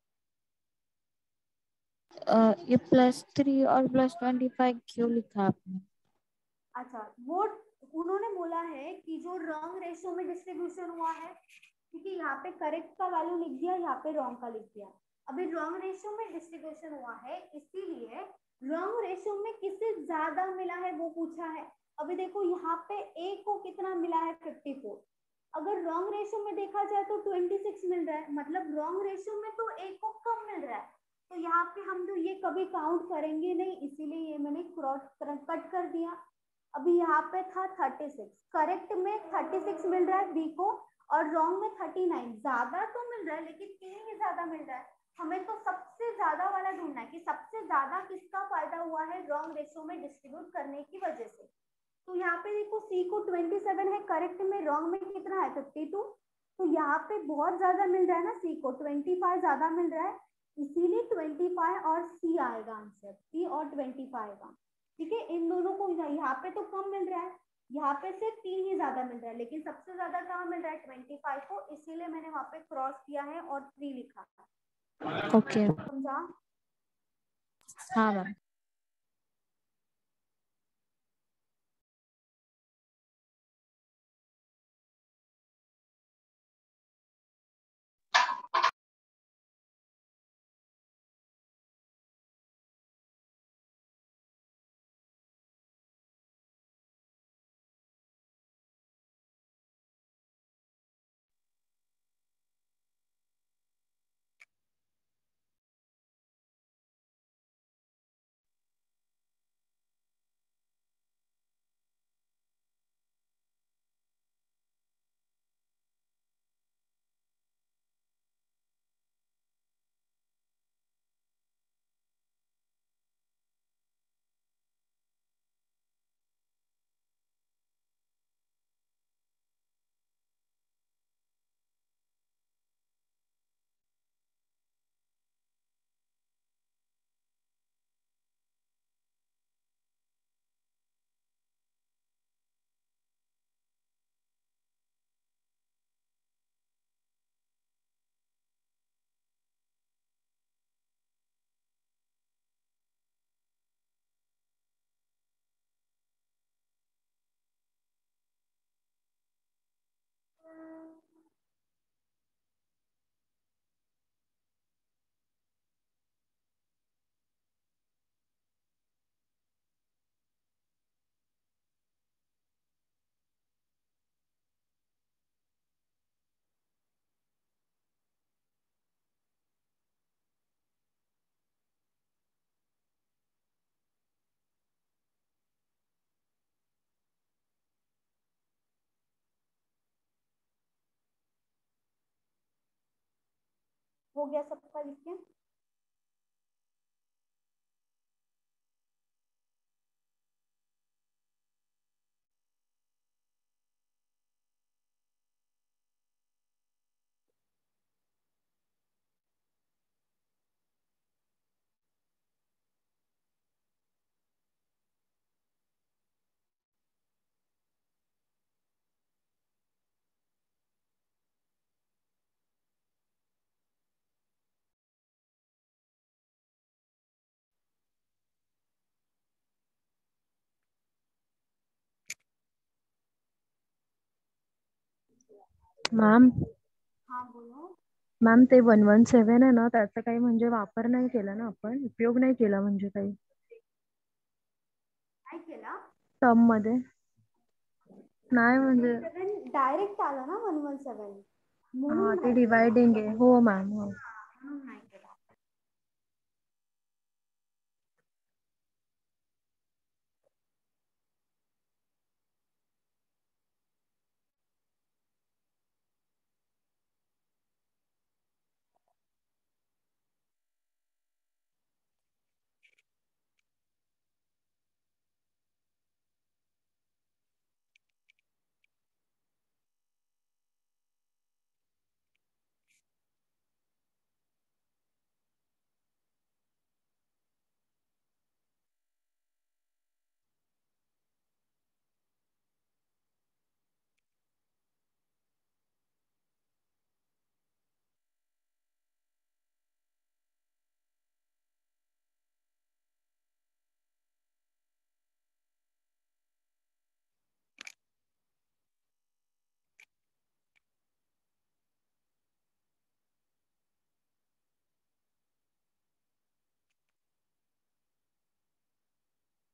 ये +3 और +25 क्यों लिखा आपने? अच्छा, वो उन्होंने बोला है कि जो रॉन्ग रेशो में डिस्ट्रीब्यूशन हुआ है, क्योंकि यहाँ पे करेक्ट का वैल्यू लिख दिया, यहाँ पे रॉन्ग का लिख दिया। अभी रॉन्ग रेशियो में डिस्ट्रीब्यूशन हुआ है, इसीलिए रॉन्ग रेशियो में किससे ज्यादा मिला है वो पूछा है। अभी देखो यहाँ पे ए को कितना मिला है, 54। अगर रॉन्ग रेशियो में देखा जाए तो 26 मिल रहा है, मतलब रॉन्ग रेशियो में तो ए को कम मिल रहा है। तो यहाँ पे हम तो ये कभी काउंट करेंगे नहीं, इसीलिए ये मैंने क्रॉस कट कर दिया। अभी यहाँ पे था 36, करेक्ट में 36 मिल रहा है बी को, और रॉन्ग में 39। ज्यादा तो मिल रहा है लेकिन तीन ही ज्यादा मिल रहा है। हमें तो सबसे ज्यादा वाला ढूंढना है कि सबसे ज्यादा किसका फायदा हुआ है रॉन्ग रेशो में डिस्ट्रीब्यूट करने की वजह से। तो यहाँ पे देखो सी को 27 है करेक्ट में, रॉन्ग में कितना है 52। तो यहाँ पे बहुत ज्यादा मिल रहा है ना, सी को 25 ज्यादा मिल रहा है, इसीलिए 25 और सी आएगा आंसर, सी और 25 आएगा। ठीक है, इन दोनों को यहाँ पे तो कम मिल रहा है, यहाँ पे से तीन ही ज्यादा मिल रहा है, लेकिन सबसे ज्यादा कहाँ मिल रहा है 25 को, इसीलिए मैंने वहां पे क्रॉस किया है और 3 लिखा है। ओके। समझा? हाँ मैम। हो गया सबका लिख के? मॅम हाँ बोलो. मॅम ते 117 आहे ना, त्याचा काही म्हणजे वापर नाही केला ना आपण, उपयोग नाही केला म्हणजे काही काय केला? सम मध्ये नाही म्हणजे. 117 डायरेक्ट आला ना 117 हा म्हणून ते नाही केला. डिवायडिंग आहे. हो मॅम हो. म्हणून नाही केला.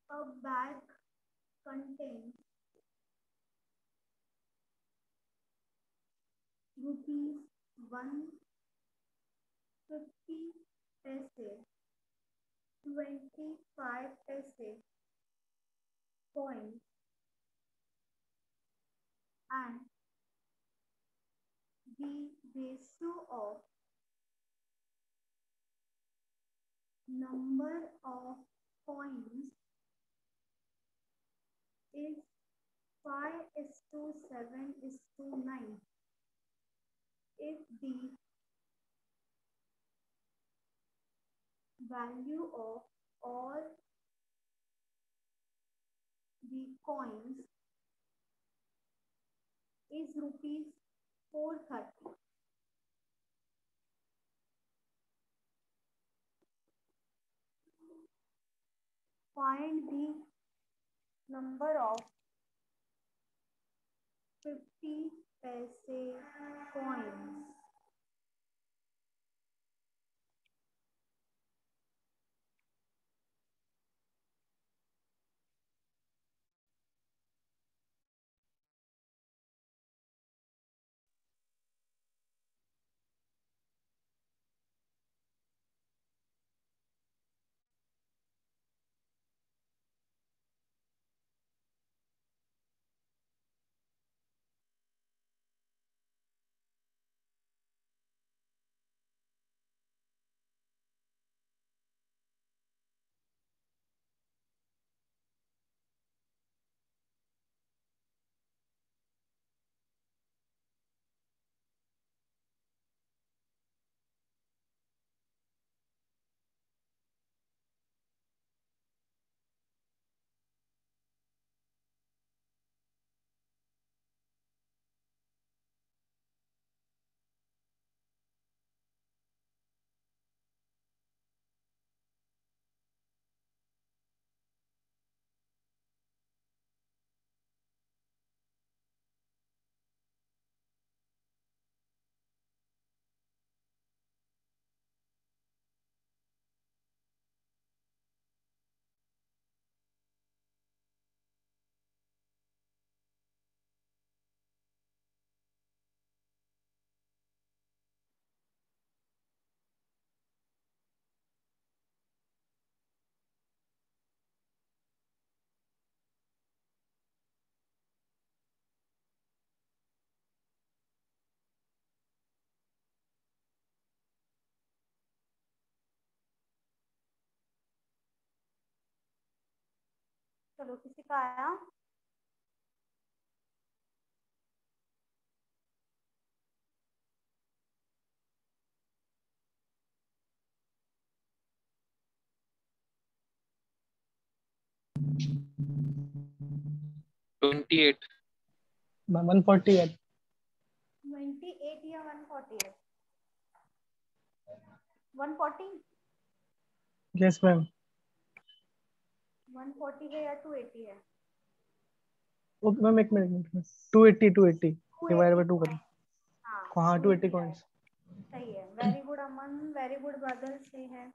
A bag contains rupees 150 paise, 25 paise coins and the ratio of number of coins is 5:7:9. If the value of all the coins is rupees 430, find the number of 50 paise coins. चलो किसी का आया? $28. 148. 28 या 148? 140? Yes ma'am. 140 है या 280 है? Okay ma'am, एक minute. 280 divide by 2 करो. हाँ 280 कॉइन्स। सही है, वेरी गुड अमन, वेरी गुड ब्रदर, से है।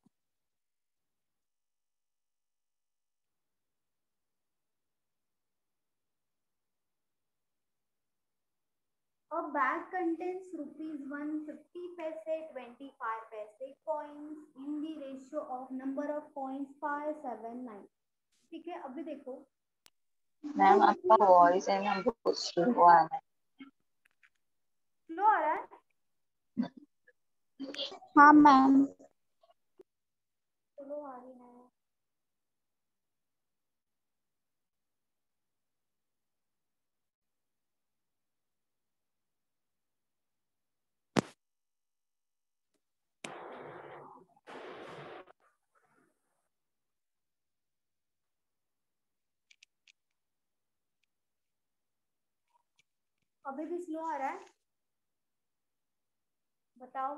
A bag contains ₹1 50 paise 25 paise coins in the ratio of number of coins 5 7 9। ठीक है, अभी देखो मैम आपका वॉइस है ना बहुत स्लो आ रहा है। स्लो आ रहा है? हाँ मैम। स्लो आ रही है। अभी भी स्लो आ रहा है? बताओ।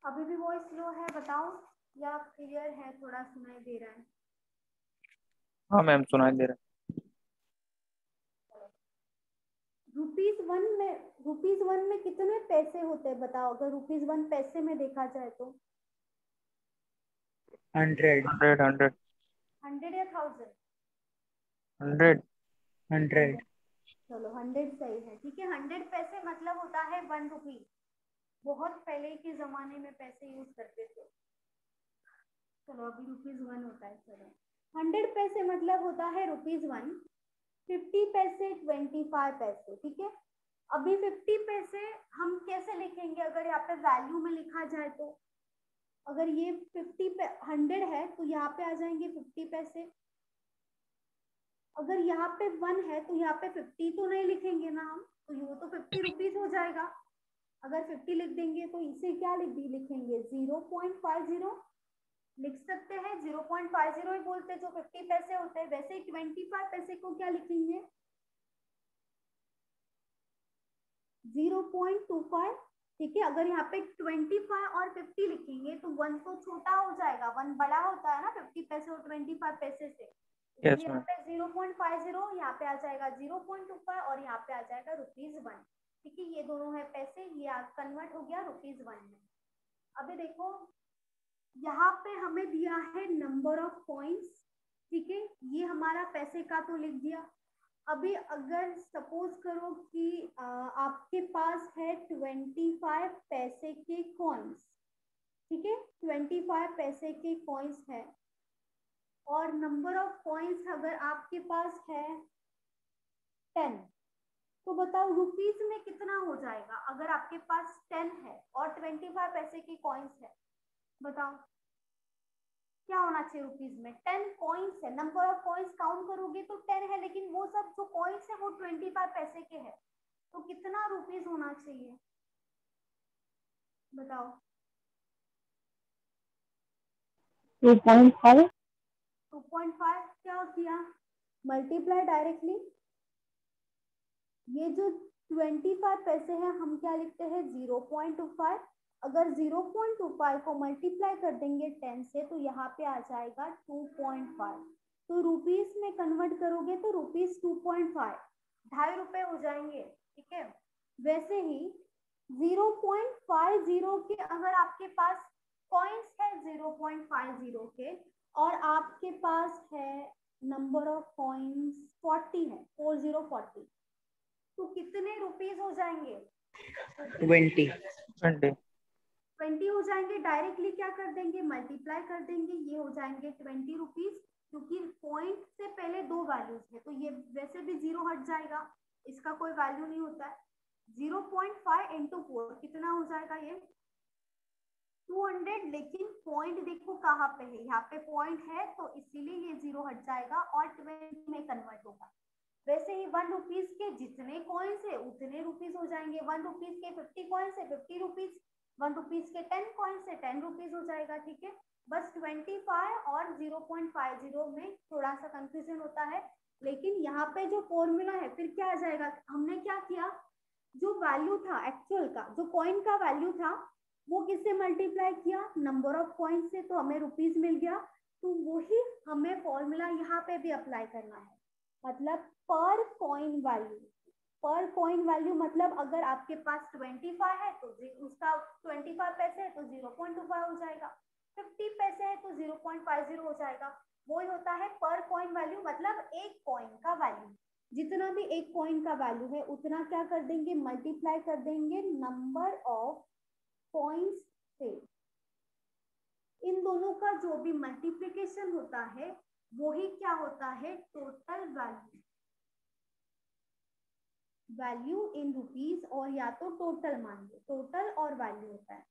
अभी भी वॉइस स्लो है, बताओ, या क्लियर है, थोड़ा सुनाई दे रहा है? हाँ मैम सुनाई दे रहा है। ₹1 में कितने पैसे होते हैं बताओ, अगर ₹1 पैसे में देखा जाए तो? 100 100 100 या 1000? 100 100 चलो 100 सही है, ठीक है। 100 पैसे मतलब होता है ₹1। बहुत पहले के जमाने में पैसे यूज करते थे। चलो अभी ₹1 होता है। चलो 100 पैसे मतलब होता है ₹1। 50 पैसे 25 पैसे, ठीक है। अभी 50 पैसे हम कैसे लिखेंगे अगर यहाँ पे वैल्यू में लिखा जाए तो? अगर ये 100 है तो यहाँ पे आ जाएंगे 50 पैसे। अगर यहाँ पे 1 है तो यहाँ पे 50 तो नहीं लिखेंगे ना हम, तो ये तो 50 रुपीज हो जाएगा। अगर 50 लिख देंगे तो इसे क्या लिखेंगे 0.50 लिख सकते हैं। 0.50 ही बोलते हैं जो 50 पैसे होते हैं। वैसे 25 पैसे को क्या लिखेंगे 0.25, ठीक है। अगर यहाँ पे 25 और 50 लिखेंगे तो 1 तो छोटा हो जाएगा, 1 बड़ा होता है ना 50 पैसे और 25 पैसे से। यस यहाँ मैम। पे 0.50, यहाँ पे आ जाएगा 0.25 और यहाँ पे आ जाएगा ₹1, ठीक है। ये दोनों है पैसे, ये कन्वर्ट हो गया ₹1 में। अभी देखो यहाँ पे हमें दिया है नंबर ऑफ कॉइन्स, ठीक है। ये हमारा पैसे का तो लिख दिया। अभी अगर सपोज करो कि आपके पास है 25 पैसे के कॉइन्स, ठीक है। 25 पैसे के कॉइन्स है और नंबर ऑफ कॉइन्स अगर आपके पास है 10, तो बताओ रुपीज में कितना हो जाएगा अगर आपके पास 10 है और 25 पैसे की कॉइन्स है? बताओ क्या होना चाहिए रुपीज में? 10 कॉइन्स है, नंबर ऑफ कॉइन्स काउंट करोगे तो 10 है, लेकिन वो सब जो कॉइन्स है वो 25 पैसे के है, तो कितना रुपीज होना चाहिए बताओ? 2.5। 2.5 क्या किया मल्टीप्लाई डायरेक्टली। ये जो 25 पैसे हैं हम क्या लिखते हैं 0.25। अगर 0.25 को मल्टीप्लाई कर देंगे 10 से तो यहाँ पे आ जाएगा 2.5। तो रुपीस में कन्वर्ट करोगे तो रुपीस 2.5 ₹2.5 हो जाएंगे, ठीक है। वैसे ही 0.50 के अगर आपके पास कॉइन्स है 0.50 के और आपके पास है नंबर ऑफ कॉइन्स 40 है, 40 तो कितने रुपीज हो जाएंगे 20 हो जाएंगे। डायरेक्टली क्या कर देंगे मल्टीप्लाई कर देंगे, ये हो जाएंगे 20 रुपीज, क्योंकि पॉइंट से पहले 2 वैल्यूज है तो ये वैसे भी 0 हट जाएगा, इसका कोई वैल्यू नहीं होता है। 0.5 इंटू 4 कितना हो जाएगा ये 200, लेकिन पॉइंट देखो कहाँ पे है, यहाँ पे पॉइंट है तो इसीलिए ये 0 हट जाएगा और 20 में कन्वर्ट होगा। वैसे ही 1 रुपीज के जितने कॉइन्स है उतने रुपीज हो जाएंगे। 1 रुपीज के 50 कॉइन्स है 50 रुपीज, 1 रुपीज के 10 कॉइन्स है 10 रुपीज हो जाएगा, ठीक है। बस 25 और 0.50 में थोड़ा सा कंफ्यूजन होता है, लेकिन यहाँ पे जो फॉर्मूला है फिर क्या आ जाएगा, हमने क्या किया जो वैल्यू था एक्चुअल का, जो कॉइन का वैल्यू था, वो किससे मल्टीप्लाई किया, नंबर ऑफ कॉइन से, तो हमें रुपीज मिल गया। तो वही हमें फॉर्मूला यहाँ पे भी अप्लाई करना है, मतलब पर कॉइन वैल्यू। पर कॉइन वैल्यू मतलब अगर आपके पास 25 है तो उसका 25 पैसे है तो 0.25 हो जाएगा, 50 पैसे है तो 0.50 हो जाएगा। वो होता है पर कॉइन वैल्यू, मतलब एक कॉइन का वैल्यू। जितना भी एक कॉइन का वैल्यू है उतना क्या कर देंगे, मल्टीप्लाई कर देंगे नंबर ऑफ कॉइन्स से। इन दोनों का जो भी मल्टीप्लिकेशन होता है वही क्या होता है, total value. Value in rupees, और या तो टोटल मान लो, टोटल और वैल्यू होता है,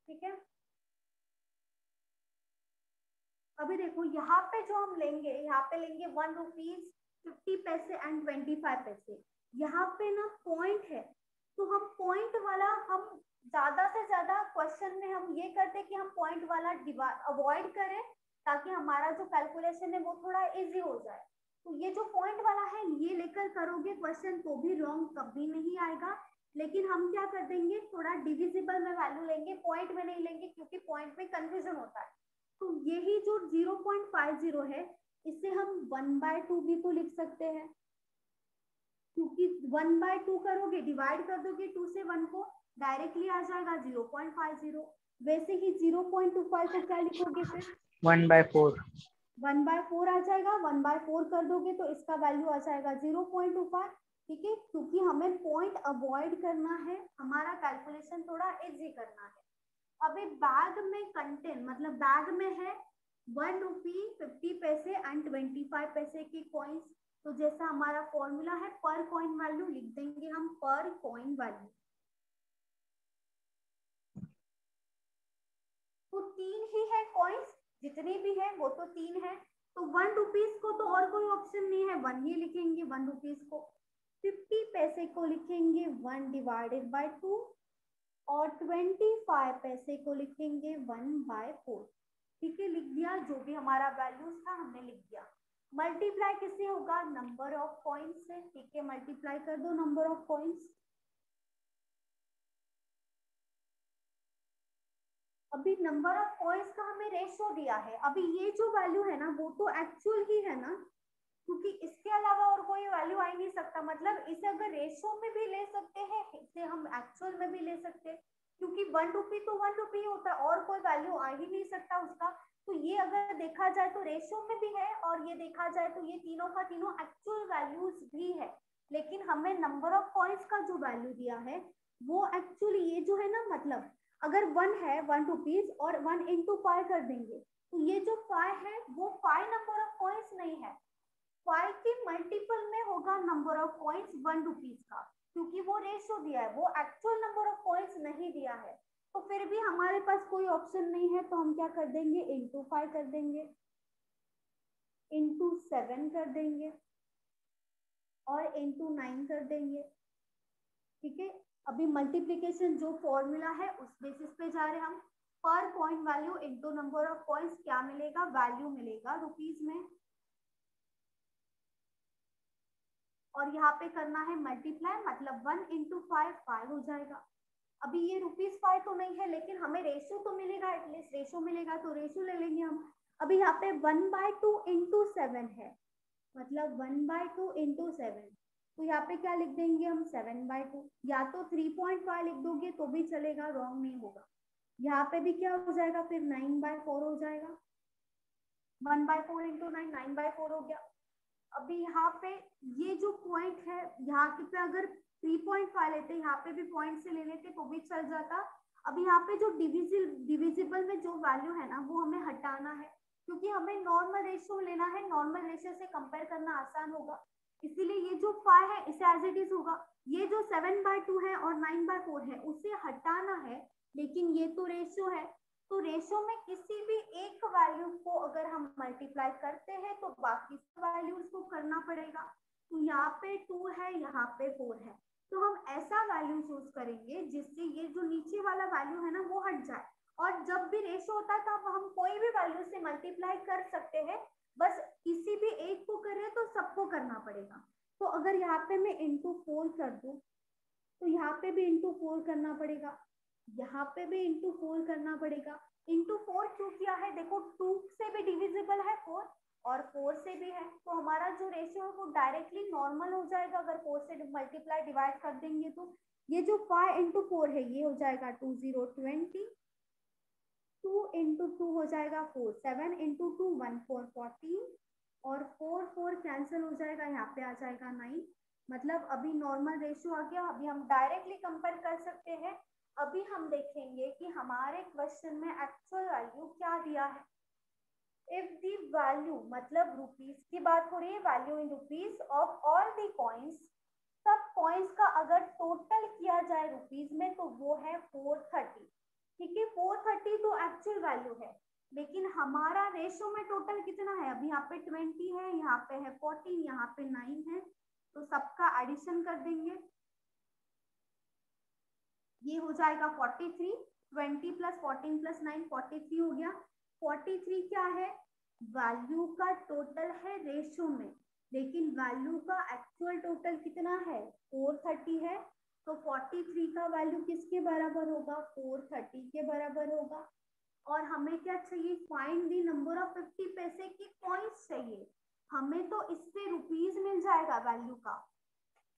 ठीक है। अभी देखो यहाँ पे जो हम लेंगे, यहाँ पे लेंगे 1 रुपीज 50 पैसे एंड 25 पैसे। यहाँ पे ना पॉइंट है, तो हम पॉइंट वाला, हम ज्यादा से ज्यादा क्वेश्चन में हम ये करते कि हम पॉइंट वाला अवॉइड करें, ताकि हमारा जो कैलकुलेशन है वो थोड़ा इजी हो जाए। तो ये जो पॉइंट वाला है ये लेकर करोगे क्वेश्चन तो भी रॉन्ग कभी नहीं आएगा। लेकिन हम क्या कर देंगे, थोड़ा डिविजिबल में वैल्यू लेंगे, पॉइंट में नहीं लेंगे, क्योंकि पॉइंट में कंफ्यूजन होता है। तो यही जो 0.50 है, इसे हम 1/2 भी तो लिख सकते हैं, क्योंकि 1/2 करोगे, डिवाइड कर दोगे 2 से 1 को, डायरेक्टली आ जाएगा 0.50। वैसे ही 0.25 को क्या लिखोगे फिर, 1/4। 1/4 आ जाएगा। 1/4 कर दोगे तो इसका वैल्यू आ जाएगा 0.25, ठीक है। क्योंकि हमें पॉइंट अवॉइड करना है, हमारा कैलकुलेशन थोड़ा इजी करना है। अभी बैग में कंटेंट, मतलब बैग में है 1 रुपी 50 पैसे एंड 25 पैसे की कॉइन्स। तो जैसा हमारा फॉर्मूला है पर कॉइन वैल्यू, लिख देंगे हम पर कॉइन वैल्यू। तो 3 ही है कॉइन्स, जितनी भी है वो तो 3 है। तो 1 रुपीज को तो और कोई ऑप्शन नहीं है, 1 ही लिखेंगे 1 रुपीज को। 50 पैसे को लिखेंगे 1/2, और 25 पैसे को लिखेंगे 1/4, ठीक है। लिख दिया, जो भी हमारा वैल्यूज था हमने लिख दिया। मल्टीप्लाई किससे होगा, नंबर ऑफ कॉइन्स से, ठीक है। मल्टीप्लाई कर दो नंबर ऑफ कॉइन्स। अभी नंबर ऑफ कॉइन्स का हमें रेशो दिया है। अभी ये जो वैल्यू है ना वो तो एक्चुअल ही है ना, क्योंकि इसके अलावा और कोई वैल्यू आ ही नहीं सकता। मतलब इसे अगर रेशो में भी ले सकते हैं, इसे हम एक्चुअल में भी ले सकते हैं, क्योंकि 1 रुपी तो 1 रुपी होता है और कोई वैल्यू आ ही नहीं सकता उसका। तो ये अगर देखा जाए तो रेशो में भी है, और ये देखा जाए तो ये तीनों का तीनों एक्चुअल वैल्यूज भी है। लेकिन हमें नंबर ऑफ कॉइन्स का जो वैल्यू दिया है वो एक्चुअली ये जो है ना, मतलब अगर 1 है 1 रुपीज और 1 × 5 कर देंगे, तो ये जो 5 है वो 5 नंबर ऑफ कॉइन्स नहीं है, 5 के मल्टीपल में होगा नंबर ऑफ कॉइन्स 1 रुपीज का, क्योंकि वो रेशो दिया है, वो एक्चुअल नंबर ऑफ कॉइन्स नहीं दिया है। तो फिर भी हमारे पास कोई ऑप्शन नहीं है, तो हम क्या कर देंगे, × 5 कर देंगे, × 7 कर देंगे, और × 9 कर देंगे, ठीक है। अभी मल्टीप्लीकेशन जो फॉर्मूला है उस बेसिस पे जा रहे हैं हम। पर coin value into number of coins, क्या मिलेगा, वैल्यू मिलेगा रुपीज में, और यहाँ पे करना है मल्टीप्लाई, मतलब 1 × 5 5 हो जाएगा। अभी ये ₹5 तो नहीं है, लेकिन हमें रेशो तो मिलेगा, एटलीस्ट रेशो मिलेगा, तो रेशो ले लेंगे हम। अभी यहाँ पे 1/2 × 7 है, मतलब 1/2 × 7, तो यहाँ पे क्या लिख देंगे हम, 7/2। या तो 3.5 लिख दोगे तो भी चलेगा, रॉन्ग नहीं होगा। यहाँ पे भी क्या हो जाएगा फिर, 9/4 हो जाएगा। 1/4 × 9, 9/4 हो गया। अभी यहाँ पे ये जो पॉइंट है, यहाँ पे अगर 3.5 लेते, यहाँ पे भी पॉइंट से ले लेते तो भी चल जाता। अभी यहाँ पे जो डिविजिबल में जो वैल्यू है ना वो हमें हटाना है, क्योंकि हमें नॉर्मल रेशियो लेना है, नॉर्मल रेशियो से कंपेयर करना आसान होगा। इसीलिए ये जो 5 है इसे एज इट इज होगा। ये जो 7/2 है और 9/4 है उसे हटाना है, लेकिन ये तो रेशियो है, तो रेशो में किसी भी एक वैल्यू को अगर हम मल्टीप्लाई करते हैं तो बाकी वैल्यूज को करना पड़ेगा। तो यहाँ पे 2 है, यहाँ पे 4 है, तो हम ऐसा वैल्यू चूज करेंगे जिससे ये जो नीचे वाला वैल्यू है ना वो हट जाए। और जब भी रेशो होता है तब हम कोई भी वैल्यू से मल्टीप्लाई कर सकते हैं, बस किसी भी एक को करें तो सबको करना पड़ेगा। तो अगर यहाँ पे मैं × 4 कर दूं तो यहाँ पे भी इंटू 4 करना पड़ेगा, यहाँ पे भी इंटू 4 करना पड़ेगा। इंटू 4 क्यों किया है? देखो 2 से भी डिविजिबल है 4 और 4 से भी है, तो हमारा जो रेशियो है वो डायरेक्टली नॉर्मल हो जाएगा अगर 4 से मल्टीप्लाई डिवाइड कर देंगे तो। ये जो 5 इंटू 4 है ये हो जाएगा 2 0 20, 2 इंटू 2 हो जाएगा 4, 7 इंटू 2 1 4 14 और 4 4 कैंसिल हो जाएगा, यहाँ पे आ जाएगा 9। मतलब अभी नॉर्मल रेशियो आ गया। अभी हम डायरेक्टली कंपेयर कर सकते हैं। अभी हम देखेंगे कि हमारे क्वेश्चन में एक्चुअल वैल्यू क्या दिया है। इफ दी वैल्यू, मतलब रुपीज की बात हो रही है, value in rupees of all the coins, सब कॉइन्स का अगर टोटल किया जाए रुपीज में तो वो है 430। ठीक है, 430 तो एक्चुअल वैल्यू है, लेकिन हमारा रेशो में टोटल कितना है? अभी यहाँ पे 20 है, यहाँ पे है 14, यहाँ पे 9 है, तो सबका एडिशन कर देंगे। ये हो जाएगा 43, 20 प्लस 14 प्लस 9 43 हो गया। 43 क्या है? वैल्यू का टोटल है रेशो में, लेकिन वैल्यू का एक्चुअल टोटल कितना है? 430 है। तो 43 का वैल्यू किसके बराबर होगा? 430 के बराबर होगा। और हमें क्या चाहिए? फाइंड द नंबर ऑफ 50 पैसे की कॉइन्स चाहिए। हमें तो इससे रुपीज मिल जाएगा, वैल्यू का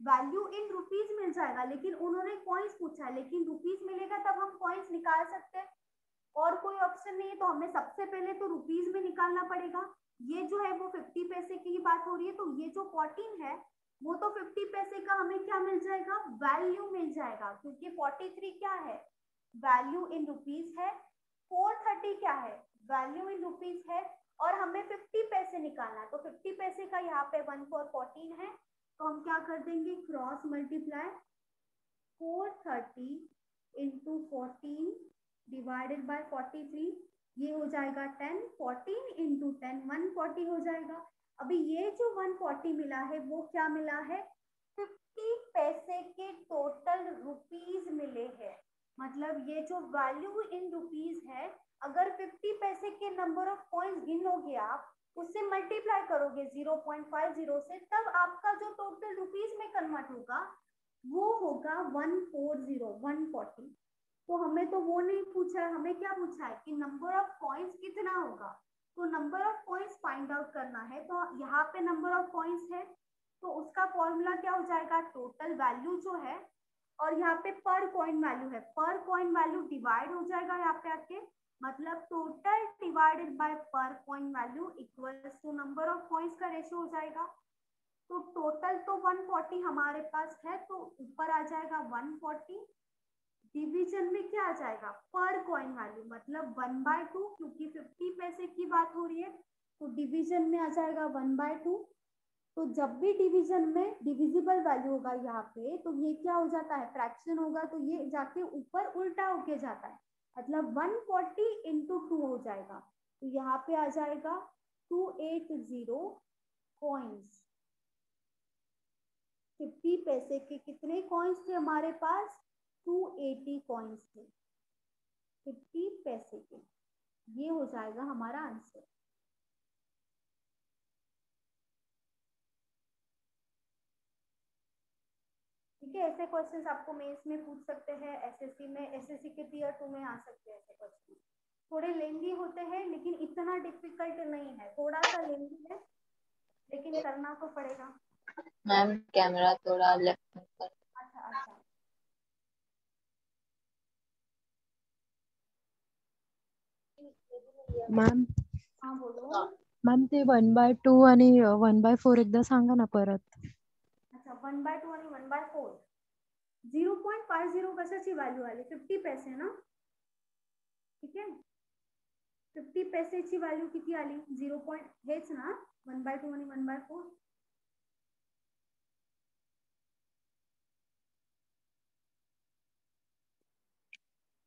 वैल्यू इन रुपीज मिल जाएगा, लेकिन उन्होंने कॉइन्स पूछा है, लेकिन रुपीज मिलेगा तब हम कॉइन्स निकाल सकते हैं। और कोई ऑप्शन नहीं है, तो हमें सबसे पहले तो रुपीज में निकालना पड़ेगा। ये जो है वो 50 पैसे की बात हो रही है, तो ये जो 14 है वो तो 50 पैसे का हमें क्या मिल जाएगा? वैल्यू मिल जाएगा, क्योंकि 43 क्या है? वैल्यू इन रुपीज है। 430 क्या है? वैल्यू इन रुपीज है। और हमें 50 पैसे निकालना है, तो 50 पैसे का यहाँ पे 1 4 14 है, तो हम क्या कर देंगे? Cross multiply 430 into 14 divided by 43, ये हो जाएगा 10। 14 इंटू 10 140 हो जाएगा। अभी ये जो 140 मिला है वो क्या मिला है? 50 पैसे के टोटल रुपीज मिले हैं। मतलब ये जो वैल्यू इन रुपीज है, अगर 50 पैसे के नंबर ऑफ कॉइन्स गिनोगे आप, उससे मल्टीप्लाई करोगे 0.50 से, तब आपका जो टोटल रुपीज में कन्वर्ट होगा वो होगा 140 140। तो हमें तो वो नहीं पूछा है, हमें क्या पूछा है कि नंबर ऑफ कॉइन्स कितना होगा। तो number of coins find out करना है, तो यहाँ पे नंबर ऑफ कॉइन्स है, तो उसका फॉर्मूला क्या हो जाएगा? टोटल वैल्यू जो है, और यहाँ पे पर कॉइन वैल्यू है, पर कॉइन वैल्यू डिवाइड हो जाएगा यहाँ पे आके, मतलब total divided by per coin value equals to number of coins का रेशियो हो जाएगा। तो टोटल तो 140 हमारे पास है, तो ऊपर आ जाएगा 140, डिवीजन में क्या आ जाएगा? पर कॉइन वैल्यू, मतलब 1/2, क्योंकि 50 पैसे की बात हो रही है, तो डिवीजन में आ जाएगा 1/2। तो जब भी डिवीजन में डिविजिबल वैल्यू होगा यहाँ पे, तो ये क्या हो जाता है? फ्रैक्शन होगा, तो ये जाके ऊपर उल्टा होके जाता है, मतलब 140 इंटू 2 हो जाएगा। तो यहाँ पे आ जाएगा 280 कॉइन्स। 50 पैसे के कितने कॉइन्स थे हमारे पास? 280 कॉइन्स थे 50 पैसे के। ये हो जाएगा हमारा आंसर। ठीक है, ऐसे क्वेश्चंस आपको मेंस में पूछ सकते हैं, एसएससी में, एसएससी के टीयर 2 में आ सकते हैं ऐसे क्वेश्चन। थोड़े लेंदी होते हैं, लेकिन इतना डिफिकल्ट नहीं है, थोड़ा सा लेंदी है, लेकिन करना तो पड़ेगा। मैम कैमरा थोड़ा लेफ्ट में कर। अच्छा अच्छा, मॅम हाँ बोलो। मॅम ते 1/2 आणि 1/4 एकदा सांगा ना परत. अच्छा, 1/2 आणि 1/4 0.50 कशाची व्हॅल्यू आली? 50 पैसे ना. ठीक आहे, 50 पैसेची व्हॅल्यू किती आली? 0. हेच ना, 1/2 आणि 1/4.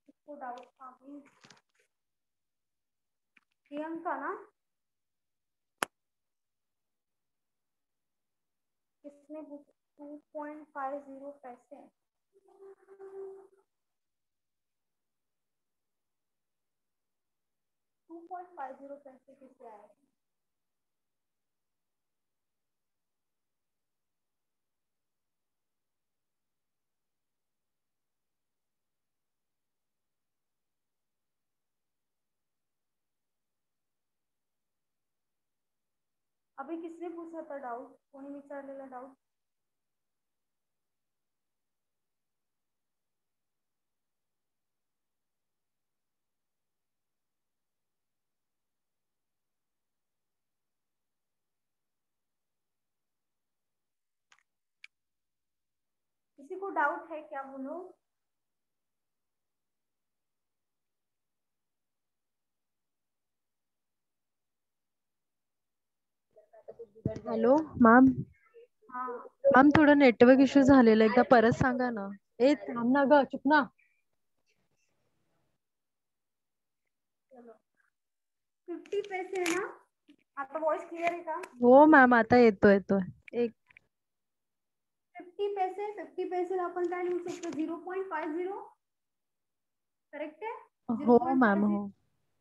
इसको डाउट था प्रियंका ना, किसने 2.50 पैसे? 2.50 पैसे किससे आए? अभी किसने पूछा था डाउट? कोणी विचारलेला डाउट? किसी को डाउट है क्या? बोलो। Hello ma'am. हाँ मॅम थोडं नेटवर्क इश्यू झालेला, एकदा परत सांगा ना. ए थांब ना ग, चुप ना. चलो 50 पैसे है ना? आपका वॉइस क्लियर है का? हो मॅम, आता येतोय एक 50 पैसे आपण काय लिहू शकतो? 0.50. करेक्ट है? हो मॅम. 0.50. हो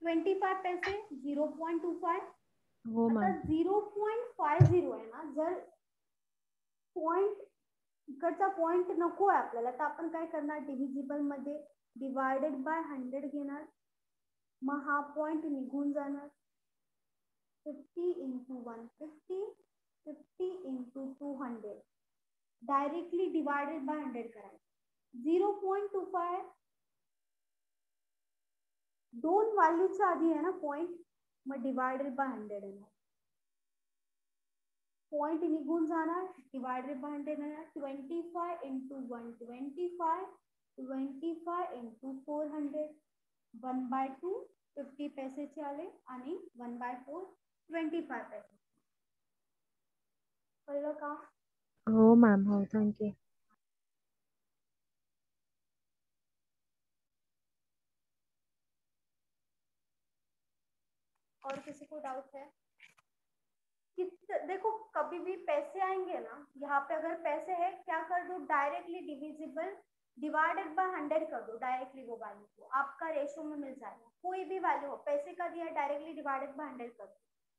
25 पैसे 0.25. हो आता मॅम. 0.50 आहे ना, जर पॉइंट इकडचा पॉइंट नको आहे आपल्याला, तर आपण काय करणार? डिव्हिजिबल मध्ये डिवायडेड बाय 100 घेणार, मग हा पॉइंट निघून जाणार. 50 into 150, 50 into 200, directly divided by 100 करायचं. 0.25 दोन व्हॅल्यूच्या आधी आहे ना पॉइंट, मग डिवायडेड बाय 100 येणार. पॉइंट निघून जाणार, डिवायडेड बाय 100 येणार. 25 इंटू 125, 25 इंटू 400, 1/2 50 पैसेचे आले आणि 1/4 25 पैसे. कळलं का? हो मॅम. हो थँक्यू. और किसी को डाउट है? देखो कभी भी पैसे आएंगे ना, यहाँ पे अगर पैसे है, क्या कर दो? डायरेक्टली डिविजिबल डिवाइडेड बाय 100 कर दो. डायरेक्टली वो वैल्यू को आपका रेशो में मिल जाएगा. कोई भी वैल्यू हो, पैसे का दिया, डायरेक्टली डिवाइडेड बाय 100 कर दो,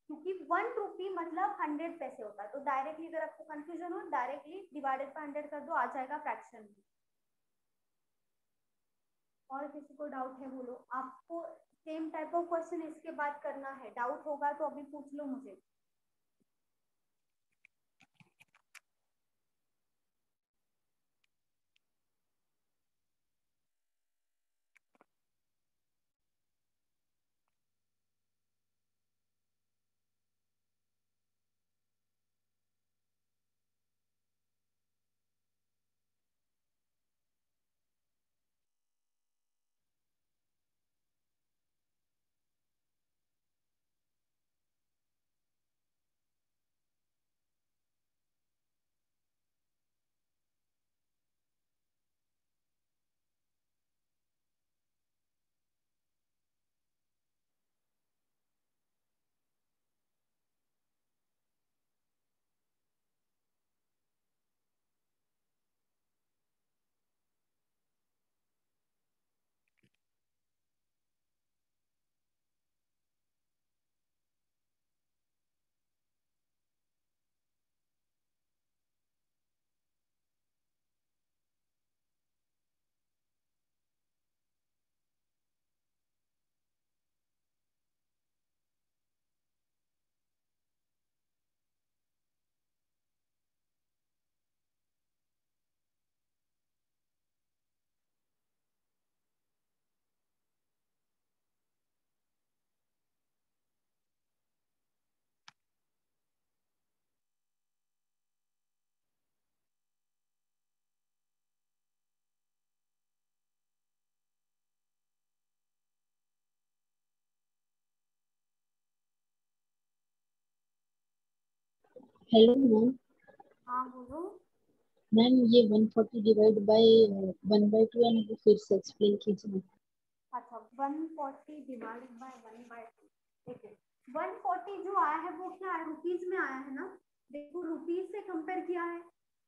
क्योंकि 1 रुपी मतलब 100 पैसे होता है. तो डायरेक्टली अगर आपको कंफ्यूजन हो, डायरेक्टली डिवाइडेड बाय 100 कर दो, आ जाएगा फ्रैक्शन में. और किसी को डाउट है? बोलो. आपको सेम टाइप ऑफ क्वेश्चन इसके बाद करना है. डाउट होगा तो अभी पूछ लो मुझे. Hello ma'am. हाँ बोलो. मैम ये 140 डिवाइड बाय 1/2 है ना, फिर से एक्सप्लेन कीजिए. अच्छा 140 डिवाइडेड बाय 1/2. ठीक है. 140 जो आया है वो क्या है? रुपीज में आया है ना. देखो रुपीज से कंपेयर किया है,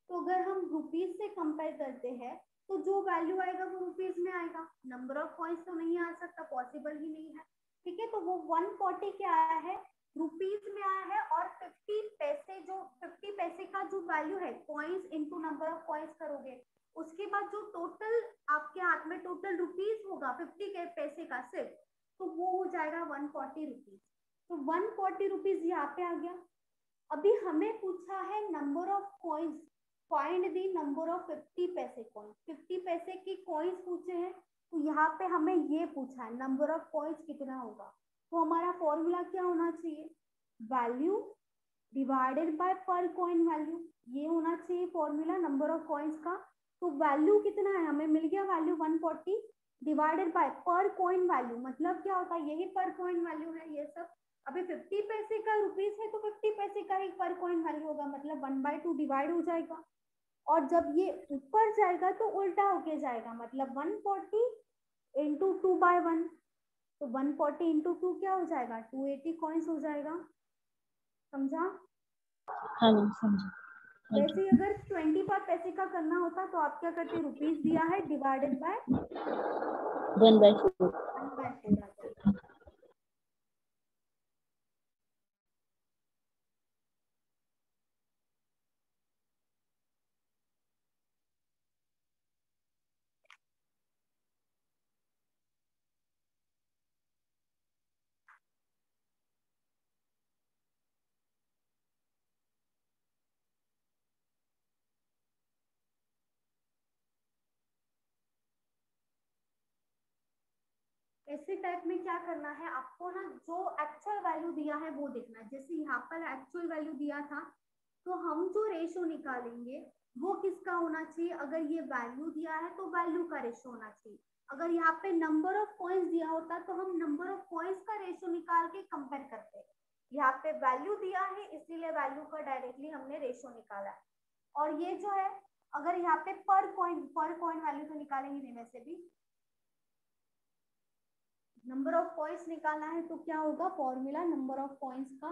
तो अगर हम रुपीज से कंपेयर करते हैं तो जो वैल्यू आएगा वो रुपीज में आएगा. नंबर ऑफ कॉइन्स तो नहीं आ सकता, पॉसिबल ही नहीं है. ठीक है. तो वो 140 क्या आया है? रुपीज में आया है. और 50 पैसे, जो 50 पैसे का जो वैल्यू है, coins into number of coins करोगे, उसके बाद जो टोटल आपके हाथ में टोटल रुपीज होगा 50 के पैसे का सिर्फ, तो वो हो जाएगा 140 रुपीज. तो 140 रुपीज यहाँ पे आ गया. अभी हमें पूछा है number of coins, find the number of 50 पैसे कॉइन। 50 पैसे की कॉइन्स पूछे हैं, तो यहाँ पे हमें ये पूछा है नंबर ऑफ कॉइन्स कितना होगा। तो हमारा फॉर्मूला क्या होना चाहिए, value divided by per coin value, ये होना चाहिए फॉर्मूला नंबर ऑफ कॉइन्स का। तो वैल्यू कितना है, हमें मिल गया value 140 divided by per coin value, मतलब क्या होता है, यही पर कॉइन वैल्यू है ये सब। अभी 50 पैसे का रुपीस है तो 50 पैसे का ही पर कॉइन वैल्यू होगा, मतलब 1/2 डिवाइड हो जाएगा। और जब ये ऊपर जाएगा तो उल्टा होके जाएगा, मतलब 140 इंटू 2/1, तो 140 इंटू 2 क्या हो जाएगा, 280 कॉइन्स हो जाएगा। समझा? हाँ मैम समझा। थैंक वैसे ही यू। अगर 25 पैसे का करना होता तो आप क्या करते, रुपीस दिया है डिवाइडेड बाय 1/4। 1/4 आ जाएगा। ऐसे टाइप में क्या करना है आपको ना, जो एक्चुअल वैल्यू दिया है वो देखना है। जैसे यहाँ पर एक्चुअल वैल्यू दिया था, तो हम जो रेशो निकालेंगे वो किसका होना चाहिए, अगर ये वैल्यू दिया है तो वैल्यू का रेशो होना चाहिए। अगर यहाँ पे नंबर ऑफ कॉइन्स दिया होता तो हम नंबर ऑफ कॉइन्स का रेशो निकाल के कंपेयर करते। यहाँ पे वैल्यू दिया है इसीलिए वैल्यू का डायरेक्टली हमने रेशो निकाला है। और ये जो है, अगर यहाँ पे पर कॉइन वैल्यू तो निकालेंगे नहीं, वैसे भी नंबर ऑफ कॉइन्स निकालना है तो क्या होगा फॉर्मूला नंबर ऑफ कॉइन्स का,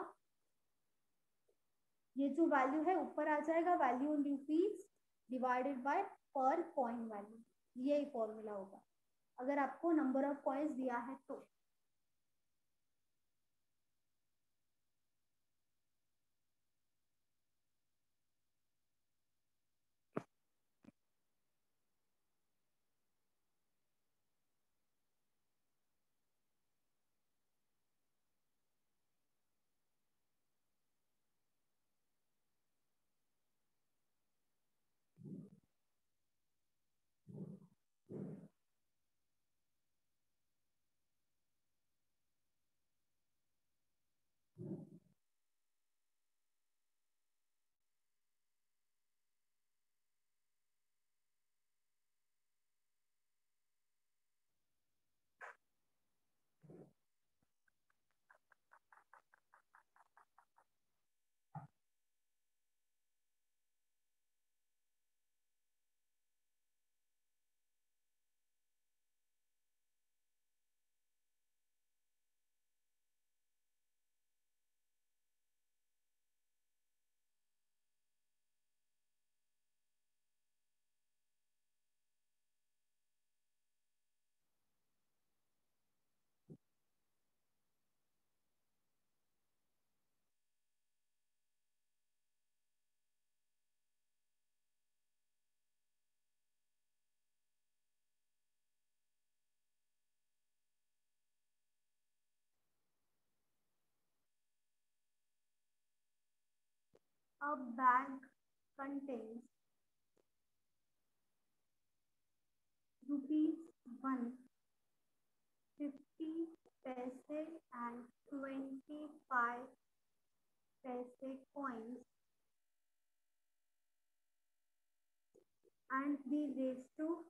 ये जो वैल्यू है ऊपर आ जाएगा, value in rupees divided by per coin value, यही फॉर्मूला होगा अगर आपको नंबर ऑफ कॉइन्स दिया है तो। A bag contains rupees 1, 50 पैसे and 25 पैसे coins and the ratio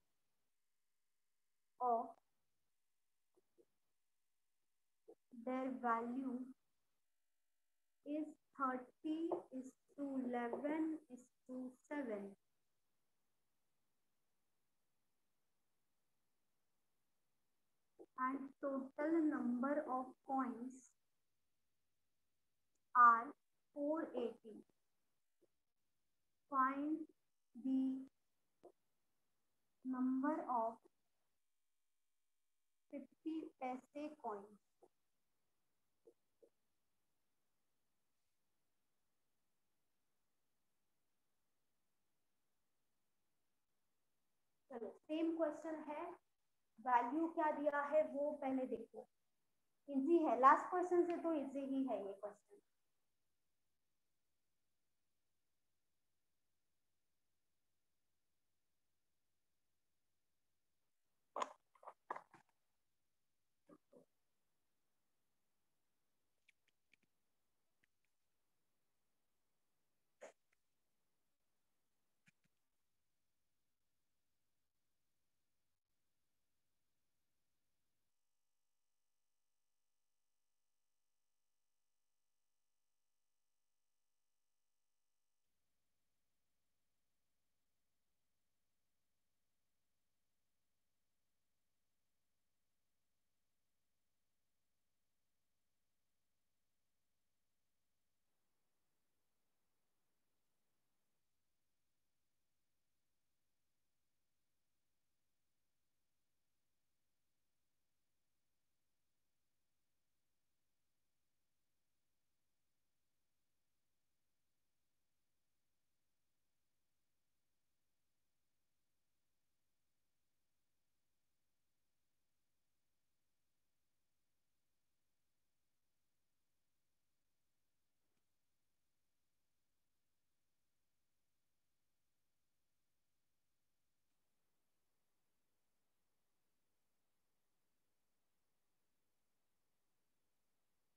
of their value is 30:11:7, and total number of coins are 480. Find the number of 50 पैसे coins. चलो सेम क्वेश्चन है, वैल्यू क्या दिया है वो पहले देखो। इजी है, लास्ट क्वेश्चन से तो इजी ही है ये क्वेश्चन।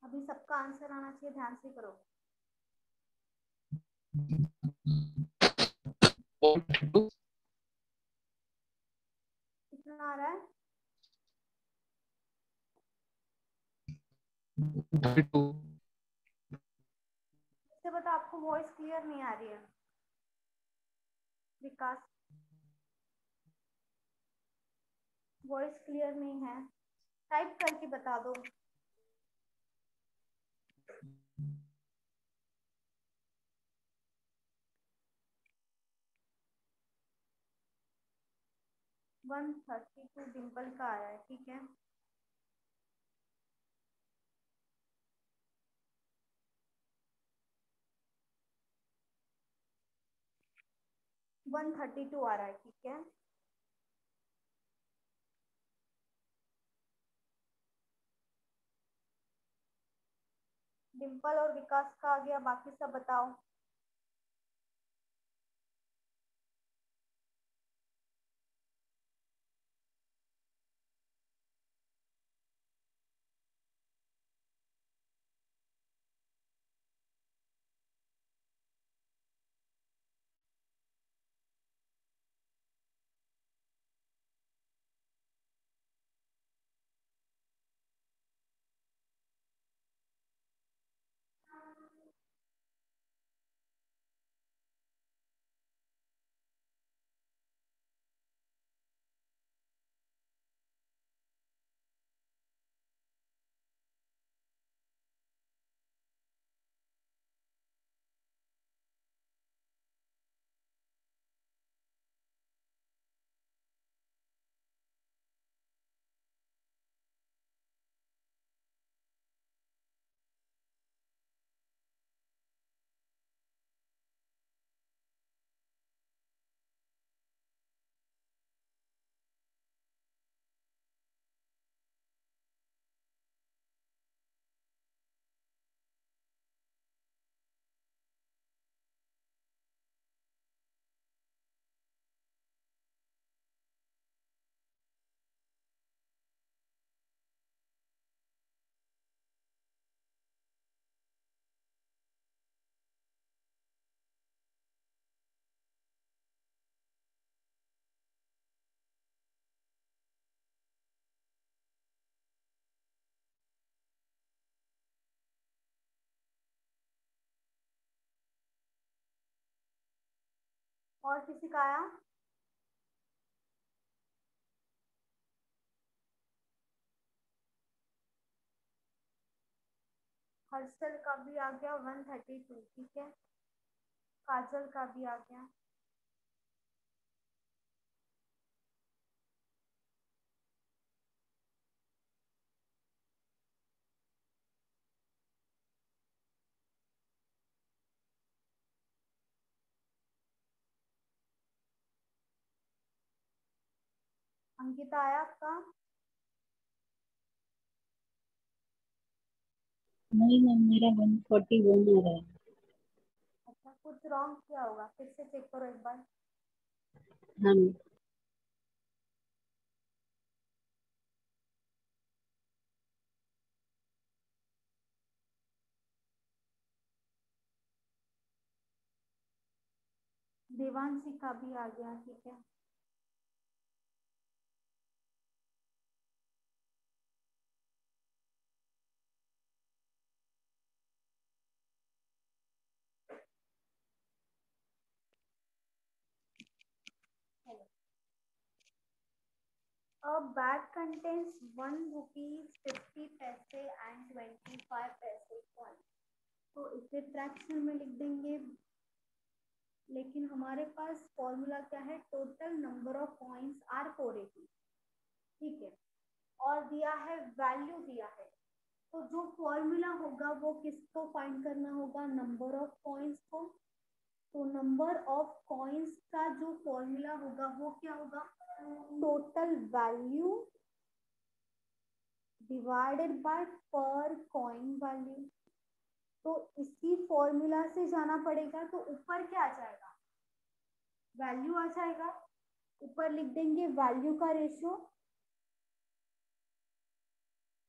अभी सबका आंसर आना चाहिए, ध्यान से करो। 0.2 कितना आ रहा है? 32 इससे बता, आपको वॉइस क्लियर नहीं आ रही है विकास, वॉइस क्लियर नहीं है, टाइप करके बता दो। वन 32 डिम्पल का आया है, ठीक है। वन 32 आ रहा है, ठीक है। डिम्पल और विकास का आ गया, बाकी सब बताओ। और किसी का आया? हर्षल का भी आ गया 132, ठीक है। काजल का भी आ गया। अंकिता आया आपका? नहीं मैम, मेरा 141 आ रहा है। अच्छा, कुछ रॉन्ग किया होगा, फिर से चेक करो एक बार। हाँ देवांशी का भी आ गया, ठीक है। A bag contains 1 rupees 50 पैसे and 25 पैसे coin। तो इसे फ्रैक्शन में लिख देंगे, लेकिन हमारे पास फॉर्मूला क्या है? Total number of coins are 480, ठीक है। और दिया है, वैल्यू दिया है, तो जो फॉर्मूला होगा वो किसको फाइंड करना होगा? नंबर ऑफ कॉइन्स को। तो नंबर ऑफ कॉइन्स का जो फॉर्मूला होगा वो क्या होगा? Total value divided by per coin value. तो इसी फॉर्मूला से जाना पड़ेगा, तो ऊपर क्या आ जाएगा? वैल्यू आ जाएगा। ऊपर लिख देंगे वैल्यू का रेशियो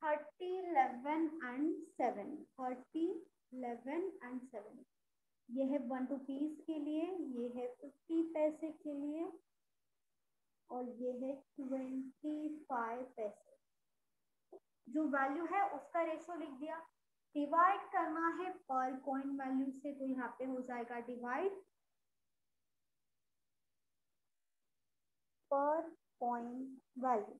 30, 11 and 7, 30, 11 and 7, ये है 1 रुपीज के लिए, ये है 50 पैसे के लिए, और ये है 25 पैसे। जो वैल्यू है उसका रेशो लिख दिया। डिवाइड करना है पर कॉइन वैल्यू से, तो यहाँ पे हो जाएगा डिवाइड पर कॉइन वैल्यू।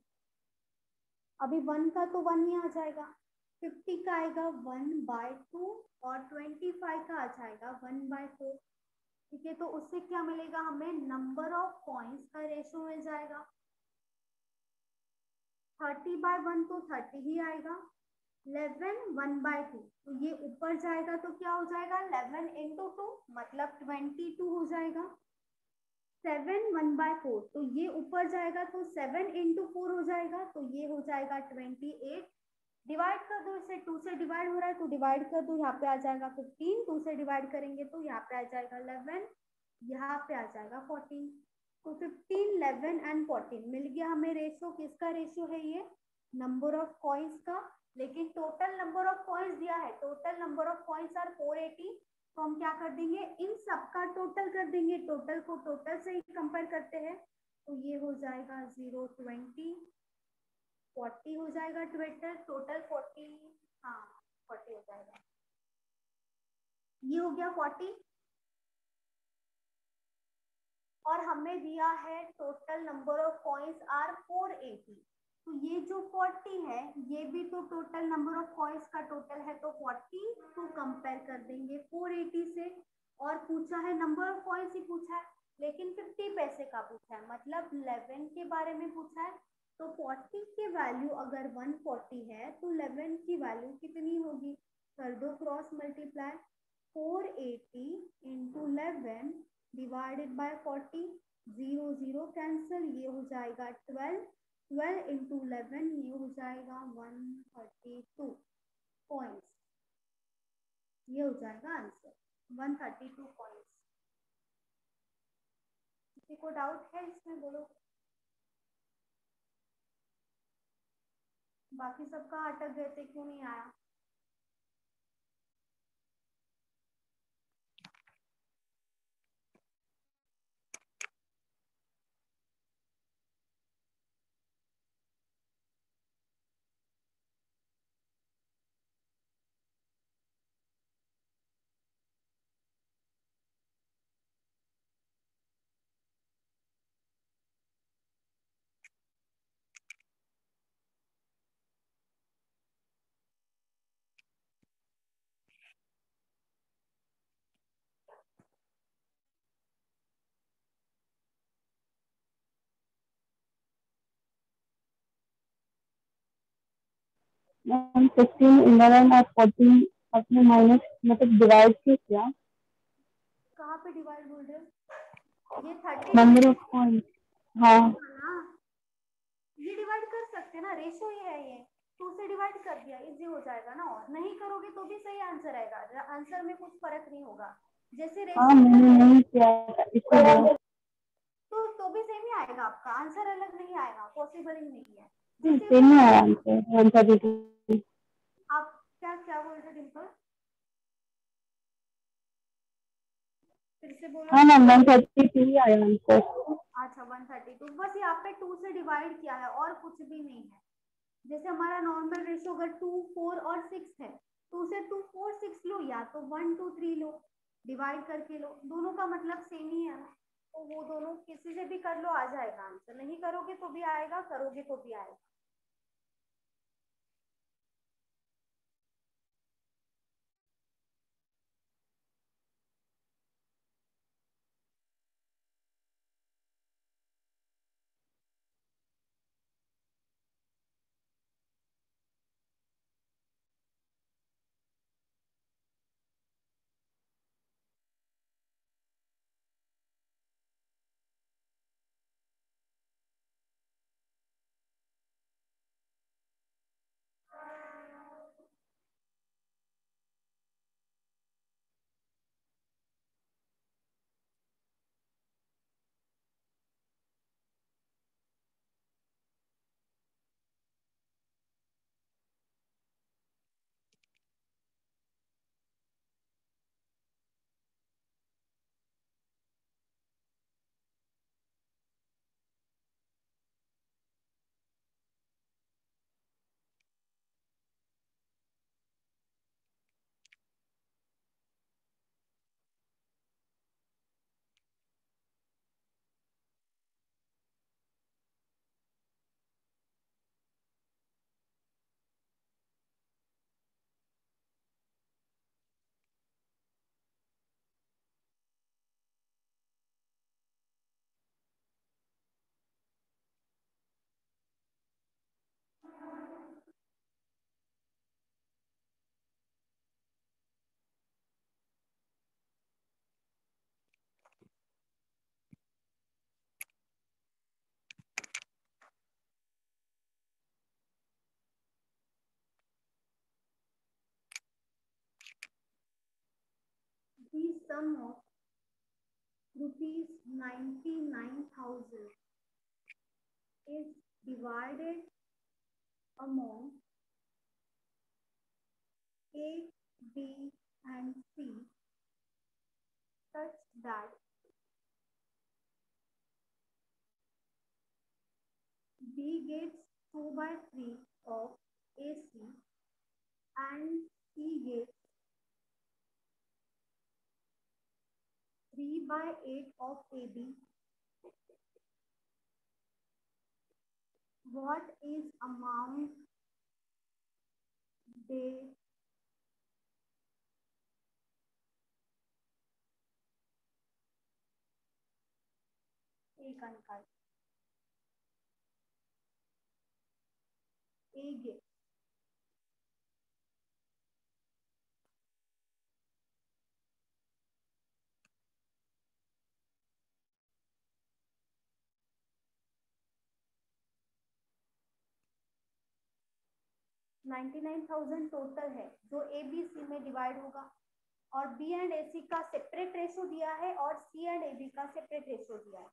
अभी 1 का तो 1 ही आ जाएगा, 50 का आएगा 1/2 और 25 का आ जाएगा 1/4। ठीक है, तो उससे क्या मिलेगा हमें, नंबर ऑफ कॉइन्स का रेशो मिल जाएगा। 30/1 तो 30 ही आएगा, 11 1/2 तो ये ऊपर जाएगा तो क्या हो जाएगा 11 into 2 मतलब 22 हो जाएगा। 7 1/4 तो ये ऊपर जाएगा तो 7 into 4 हो जाएगा, तो ये हो जाएगा 28। डिवाइड कर दो इसे, 2 से डिवाइड हो रहा है तो डिवाइड कर दो, यहाँ पे आ जाएगा 15, 2 से डिवाइड करेंगे तो यहाँ पे आ जाएगा 11, यहाँ पे आ जाएगा 14। तो 15, 11 एंड 14 मिल गया हमें रेशो। किसका रेशो है ये, नंबर ऑफ कॉइन्स का। लेकिन टोटल नंबर ऑफ कॉइन्स दिया है, total number of coins are 480, तो हम क्या कर देंगे, इन सबका टोटल कर देंगे, टोटल को टोटल से ही कंपेयर करते हैं, तो ये हो जाएगा 0 20 40 हो जाएगा, टोटल 40, हाँ 40 हो जाएगा, ये हो गया 40। और हमें दिया है total number of coins are 480, तो ये जो 40 है ये भी तो टोटल नंबर ऑफ कॉइन्स का टोटल है, तो 40 को कंपेयर कर देंगे 480 से। और पूछा है नंबर ऑफ कॉइन्स ही पूछा है, लेकिन 50 पैसे का पूछा है, मतलब 11 के बारे में पूछा है। तो 40 की वैल्यू अगर 140 है तो 11 की वैल्यू कितनी होगी, कर दो cross multiply, 480 into 11 divided by 40, 0 0 cancel, ये हो जाएगा 12, 12 into 11 ये हो जाएगा 132 पॉइंट्स, ये हो जाएगा आंसर 132 पॉइंट्स। किसी को डाउट है इसमें, बोलो। बाकी सबका अटक गए थे, क्यों नहीं आया। मैम 15, 11 और 14 अपने माइनस मतलब डिवाइड से क्या, कहाँ पे डिवाइड बोल रहे हो, ये 30 नंबर ऑफ पॉइंट, हाँ ना, ये डिवाइड कर सकते हैं ना, रेशो ही है ये, 2 से डिवाइड कर दिया, इजी हो जाएगा ना। और नहीं करोगे तो भी सही आंसर आएगा, आंसर में कुछ फर्क नहीं होगा। जैसे हाँ रेशो मैंने नहीं किया इसलिए तो भी सेम ही आएगा, आपका आंसर अलग नहीं आएगा, पॉसिबल ही नहीं है। सेम ही आया आंसर 132। आप क्या क्या बोल रहे डिम्पल, फिर से बोलो। हाँ मैम 132 ही आया आंसर। अच्छा 132, बस यहाँ पे 2 से डिवाइड किया है और कुछ भी नहीं है। जैसे हमारा नॉर्मल रेशो अगर 2 4 और 6 है, 2 से 2 4 6 लो, या तो 1 2 3 लो, डिवाइड करके लो, दोनों का मतलब सेम ही है ना, तो वो दोनों किसी से भी कर लो आ जाएगा आंसर, नहीं करोगे तो भी आएगा, करोगे तो भी आएगा। sum of rupees 99,000 is divided among A, B, and C such that B gets 2/3 of AC and C gets 3/8 of AB. What is amount they एक निकाल A gets 99,000 टोटल है जो ए बी सी में डिवाइड होगा और बी एंड ए सी का separate ratio दिया है और सी एंड ए बी का सेपरेट रेशो दिया है.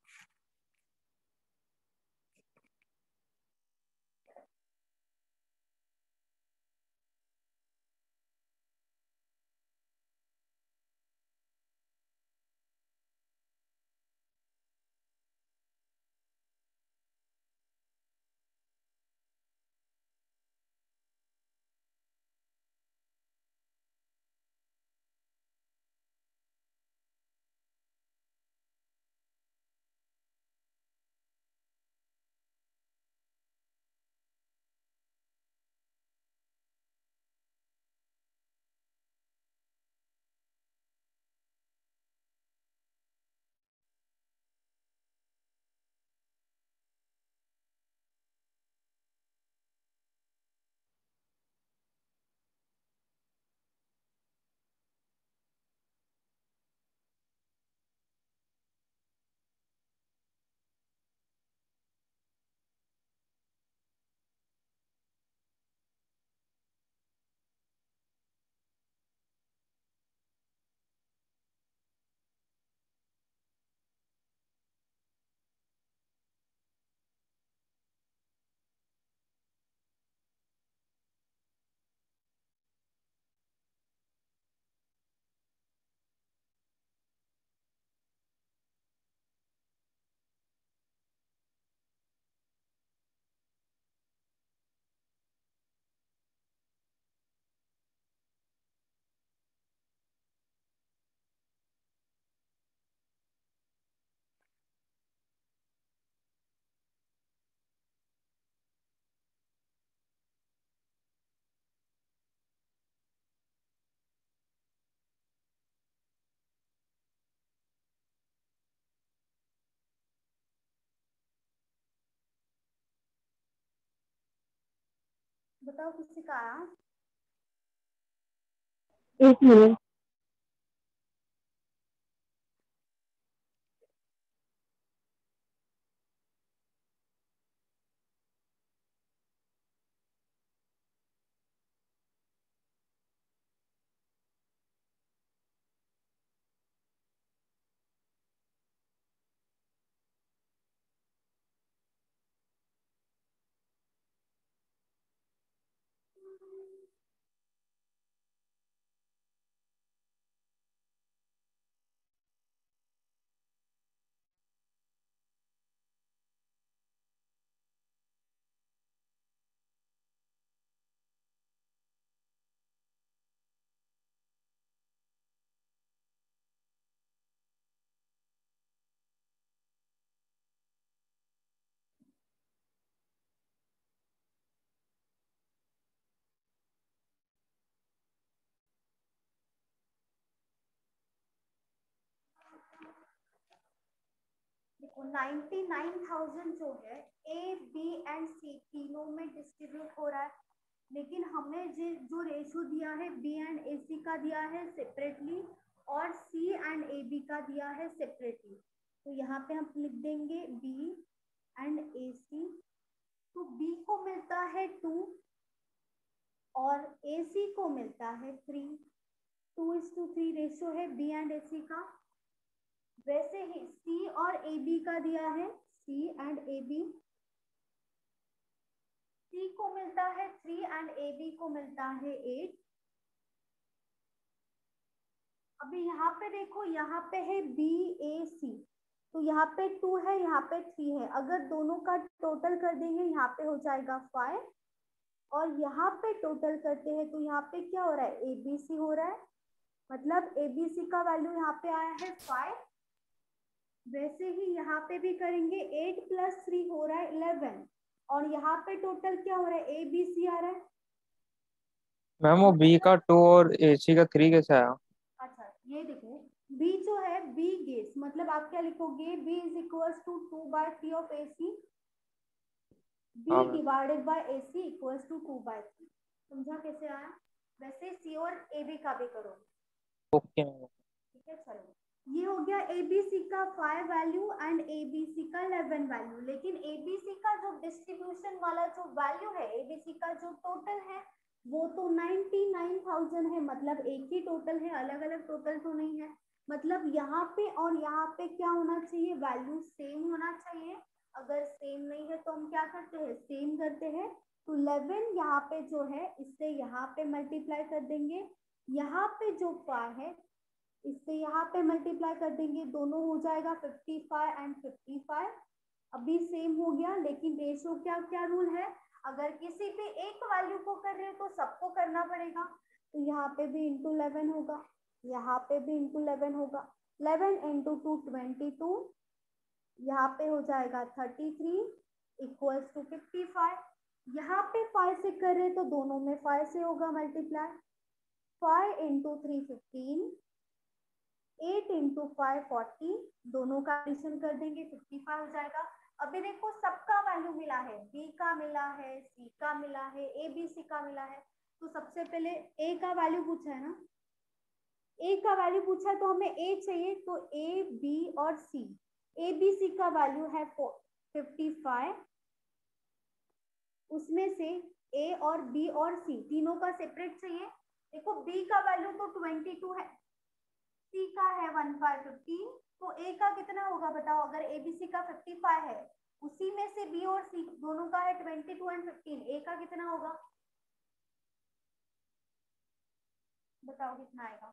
बताओ किसी का आया? एक मिनट. देखो 99,000 जो है ए बी एंड सी तीनों में डिस्ट्रीब्यूट हो रहा है, लेकिन हमें जो रेशो दिया है बी एंड ए सी का दिया है सेपरेटली और सी एंड ए बी का दिया है सेपरेटली. तो यहाँ पे हम लिख देंगे बी एंड ए सी. तो बी को मिलता है 2 और ए सी को मिलता है 3. 2:3 रेशियो है बी एंड ए सी का। वैसे ही सी और ए बी का दिया है, सी एंड ए बी, सी को मिलता है 3 एंड ए बी को मिलता है 8। अभी यहाँ पे देखो, यहाँ पे है बी ए सी, तो यहाँ पे 2 है, यहाँ पे 3 है। अगर दोनों का टोटल कर देंगे यहाँ पे हो जाएगा 5, और यहाँ पे टोटल करते हैं तो यहाँ पे क्या हो रहा है, ए बी सी हो रहा है, मतलब ए बी सी का वैल्यू यहाँ पे आया है 5। वैसे ही यहाँ पे भी करेंगे, 8 + 3 हो रहा है 11, और यहाँ पे टोटल क्या हो रहा है, ए बी सी आ रहा है। मैम वो बी का 2 और ए सी का 3 कैसे आया? अच्छा ये देखो, बी जो है बी गेस, मतलब आप क्या लिखोगे, B is equals to 2/3 of A C, B divided by A C equals to 2/3। समझा कैसे आया? वैसे सी और ए बी का भी करो। ओके। ठीक है, चलो ये हो गया ए बी सी का 5 value and A B C का 11 वैल्यू। लेकिन ए बी सी का जो डिस्ट्रीब्यूशन वाला जो वैल्यू है, ए बी सी का जो टोटल है वो तो 99,000 है, मतलब एक ही टोटल है, अलग अलग टोटल तो नहीं है। मतलब यहाँ पे और यहाँ पे क्या होना चाहिए, वैल्यू सेम होना चाहिए। अगर सेम नहीं है तो हम क्या करते हैं, सेम करते हैं। तो 11 यहाँ पे जो है इससे यहाँ पे मल्टीप्लाई कर देंगे, यहाँ पे जो 5 है इससे यहाँ पे मल्टीप्लाई कर देंगे, दोनों हो जाएगा 55 एंड 55। अभी सेम हो गया, लेकिन रेशो क्या क्या रूल है, अगर किसी पे एक वैल्यू को कर रहे हैं तो सबको करना पड़ेगा। तो यहाँ पे भी इंटू 11 होगा, यहाँ पे भी इंटू 11 होगा। 11 × 2 22, यहाँ पे हो जाएगा 33 इक्वल्स टू 55। यहाँ पे 5 से कर रहे तो दोनों में 5 से होगा मल्टीप्लाई। 5 × 3 15, 8 × 5 40, दोनों का एडिशन कर देंगे 55 हो जाएगा। अभी देखो सबका वैल्यू मिला है, बी का मिला है, सी का मिला है, ए बी सी का मिला है। तो सबसे पहले ए का वैल्यू पूछा है ना, ए का वैल्यू पूछा है तो हमें ए चाहिए, तो ए बी और सी, ए बी सी का वैल्यू है 55, उसमें से ए और बी और सी तीनों का सेपरेट चाहिए। देखो बी का वैल्यू तो 22 है, सी का है 1515, तो ए का कितना होगा बताओ, अगर ए बी सी का 55 है, उसी में से बी और सी दोनों का है 22 एंड 15, ए का कितना होगा बताओ, कितना आएगा?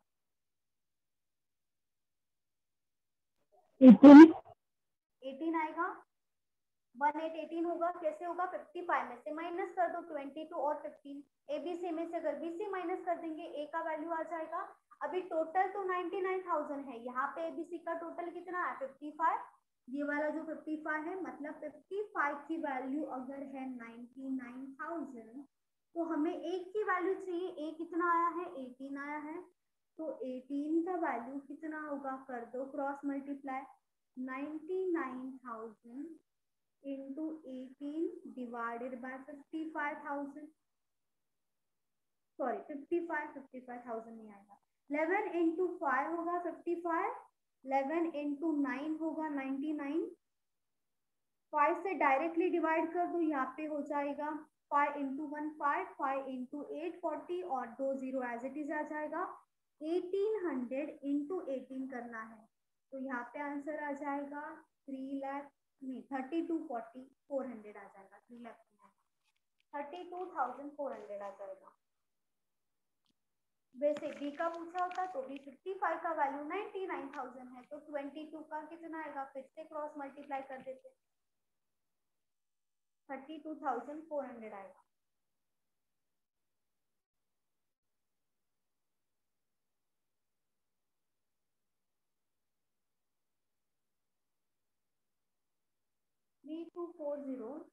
18 आएगा। 18 होगा, कैसे होगा, 55 में से माइनस कर दो 22 और 15, ए बी सी में से अगर बी सी माइनस कर देंगे ए का वैल्यू आ जाएगा। अभी टोटल तो 99,000 है, यहाँ पे ए बी सी का टोटल कितना है 55, ये वाला जो 55 है, मतलब 55 की वैल्यू अगर है 99,000, तो हमें एक की वैल्यू चाहिए, ए कितना आया है 18 आया है, तो 18 का वैल्यू कितना होगा, कर दो cross multiply, 99,000 into 18 divided by 55,000, sorry 55,000 नहीं आएगा। 11 into 5 होगा 55, 11 into 9 होगा 99, 5 से डायरेक्टली डिवाइड कर दो, यहाँ पे हो जाएगा 5 into 1 5, 5 into 8 40, और 2 0 एज इट इज आ जाएगा। 1800 into 18 करना है, तो यहाँ पे आंसर आ जाएगा 3 लाख नहीं 3240 400 आ जाएगा, 3 लाख 32,400 आ जाएगा। वैसे बी का पूछा होता तो भी 55 का वैल्यू 99,000 है, तो 22 का कितना आएगा, फिर से क्रॉस मल्टीप्लाई कर देते, 32,400 आएगा। थ्री टू 40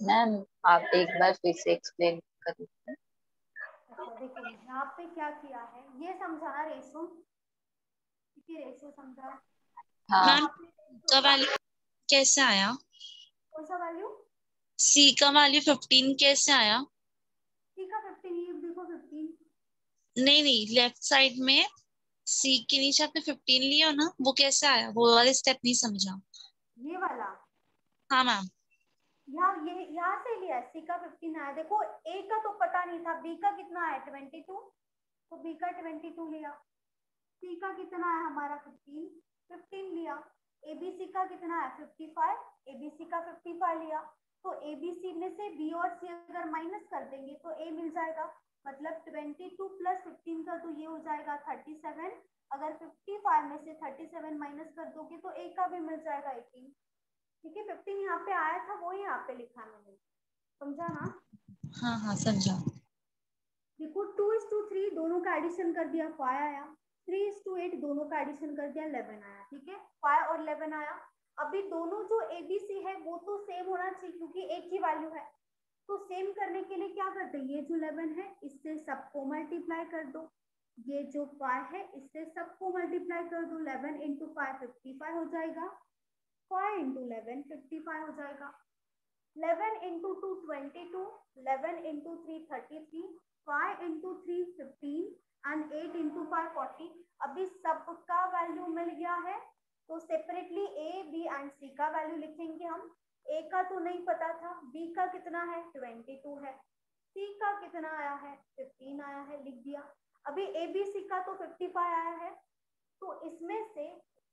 मैम आप एक बार फिर से एक्सप्लेन कर दीजिए। अच्छा देखो यहाँ पे क्या किया है, ये समझाना रेशो, ठीक है रेशो समझा। हाँ मैम का वैल्यू कैसे आया, कौन सा वैल्यू, सी का वैल्यू 15 कैसे आया? सी का 15, ये देखो 15, नहीं लेफ्ट साइड में सी के नीचे आपने 15 लिया ना, वो कैसे आया? वो वाले स्टेप नहीं समझा। ये वाला हाँ मैम। यहाँ से लिया, सी का 15 आया। देखो ए का तो पता नहीं था, बी का कितना है 22, तो बी का 22 लिया। सी का कितना है हमारा 15 लिया। एबीसी का कितना है 55, एबीसी का 55 लिया। तो एबीसी में से बी और सी अगर माइनस कर देंगे तो ए मिल जाएगा, मतलब 22 प्लस 15 का तो ये हो जाएगा 37। अगर 55 में से 37 माइनस कर दोगे तो ए का भी मिल जाएगा 18। ठीक है, 15 यहाँ पे आया था, वो यहाँ पे लिखा मैंने, समझा ना? हाँ हाँ समझा। देखो 2:3 दोनों का एडिशन कर दिया, 5 आया। 3:8 दोनों का एडिशन कर दिया, 11 आया। ठीक है, 5 और 11 आया। अभी दोनों जो एबीसी है वो तो सेम होना चाहिए क्योंकि एक ही वैल्यू है। तो सेम करने के लिए क्या करते हैं, ये जो 11 है इससे सबको मल्टीप्लाई कर दो, ये जो 5 है इससे सबको मल्टीप्लाई कर दो। 11 इंटू 5 55 हो जाएगा, 5 इंटू 11 55 हो जाएगा। 11 into 2 22, 11 into 3 33, 5 into 3 15 and 8 into 5 40। अभी सबका वैल्यू मिल गया है तो सेपरेटली ए बी एंड सी का वैल्यू लिखेंगे हम। ए का तो नहीं पता था, बी का कितना है 22 है, सी का कितना आया है 15 आया है, लिख दिया। अभी ए बी सी का तो 55 आया है, तो इसमें से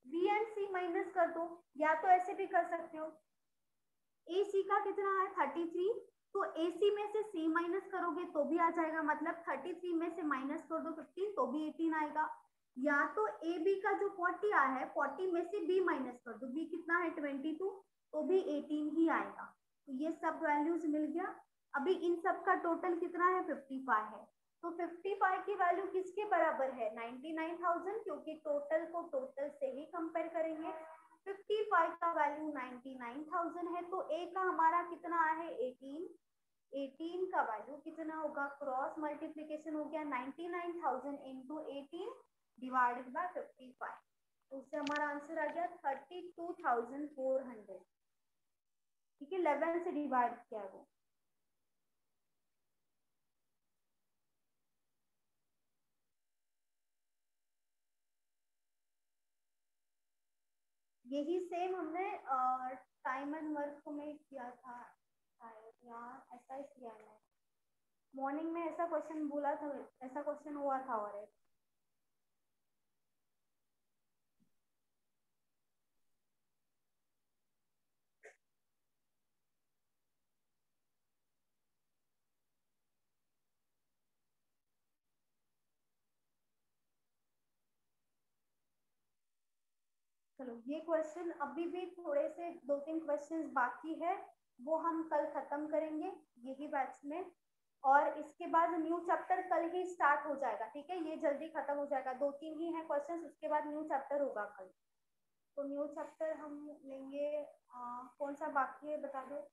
बी एंड सी माइनस कर दो, या तो ऐसे भी कर सकते हो। ए सी का कितना है 33, तो ए सी में से सी माइनस करोगे तो भी आ जाएगा, मतलब 33 में से माइनस कर दो 15 तो भी 18 आएगा। या तो ए बी का जो 40 आया है 40 में से बी माइनस कर दो, बी कितना है 22 तो भी 18 ही आएगा। तो ये सब वैल्यूज मिल गया। अभी इन सब का टोटल कितना है 55 है, तो 55 की वैल्यू किसके बराबर है 99,000, क्योंकि टोटल को टोटल से ही कंपेयर करेंगे। 55 का वैल्यू 99,000 है, तो ए का हमारा कितना है 18। 18 का वैल्यू कितना होगा, क्रॉस मल्टीप्लीकेशन हो गया 99,000 इंटू 18 डिवाइडेड बाय 55, तो उससे हमारा आंसर आ गया 32,400। ठीक है, 11 से डिवाइड किया वो। यही सेम हमने टाइम एंड वर्क में किया था शायद, यार ऐसा ही किया है। मॉर्निंग में ऐसा क्वेश्चन बोला था, ऐसा क्वेश्चन हुआ था। और एक चलो, ये क्वेश्चन अभी भी थोड़े से 2-3 क्वेश्चंस बाकी है, वो हम कल खत्म करेंगे यही बैच में। और इसके बाद न्यू चैप्टर कल ही स्टार्ट हो जाएगा। ठीक है, ये जल्दी खत्म हो जाएगा, 2-3 ही है क्वेश्चंस, उसके बाद न्यू चैप्टर होगा कल। तो न्यू चैप्टर हम लेंगे, कौन सा बाकी है बता दो।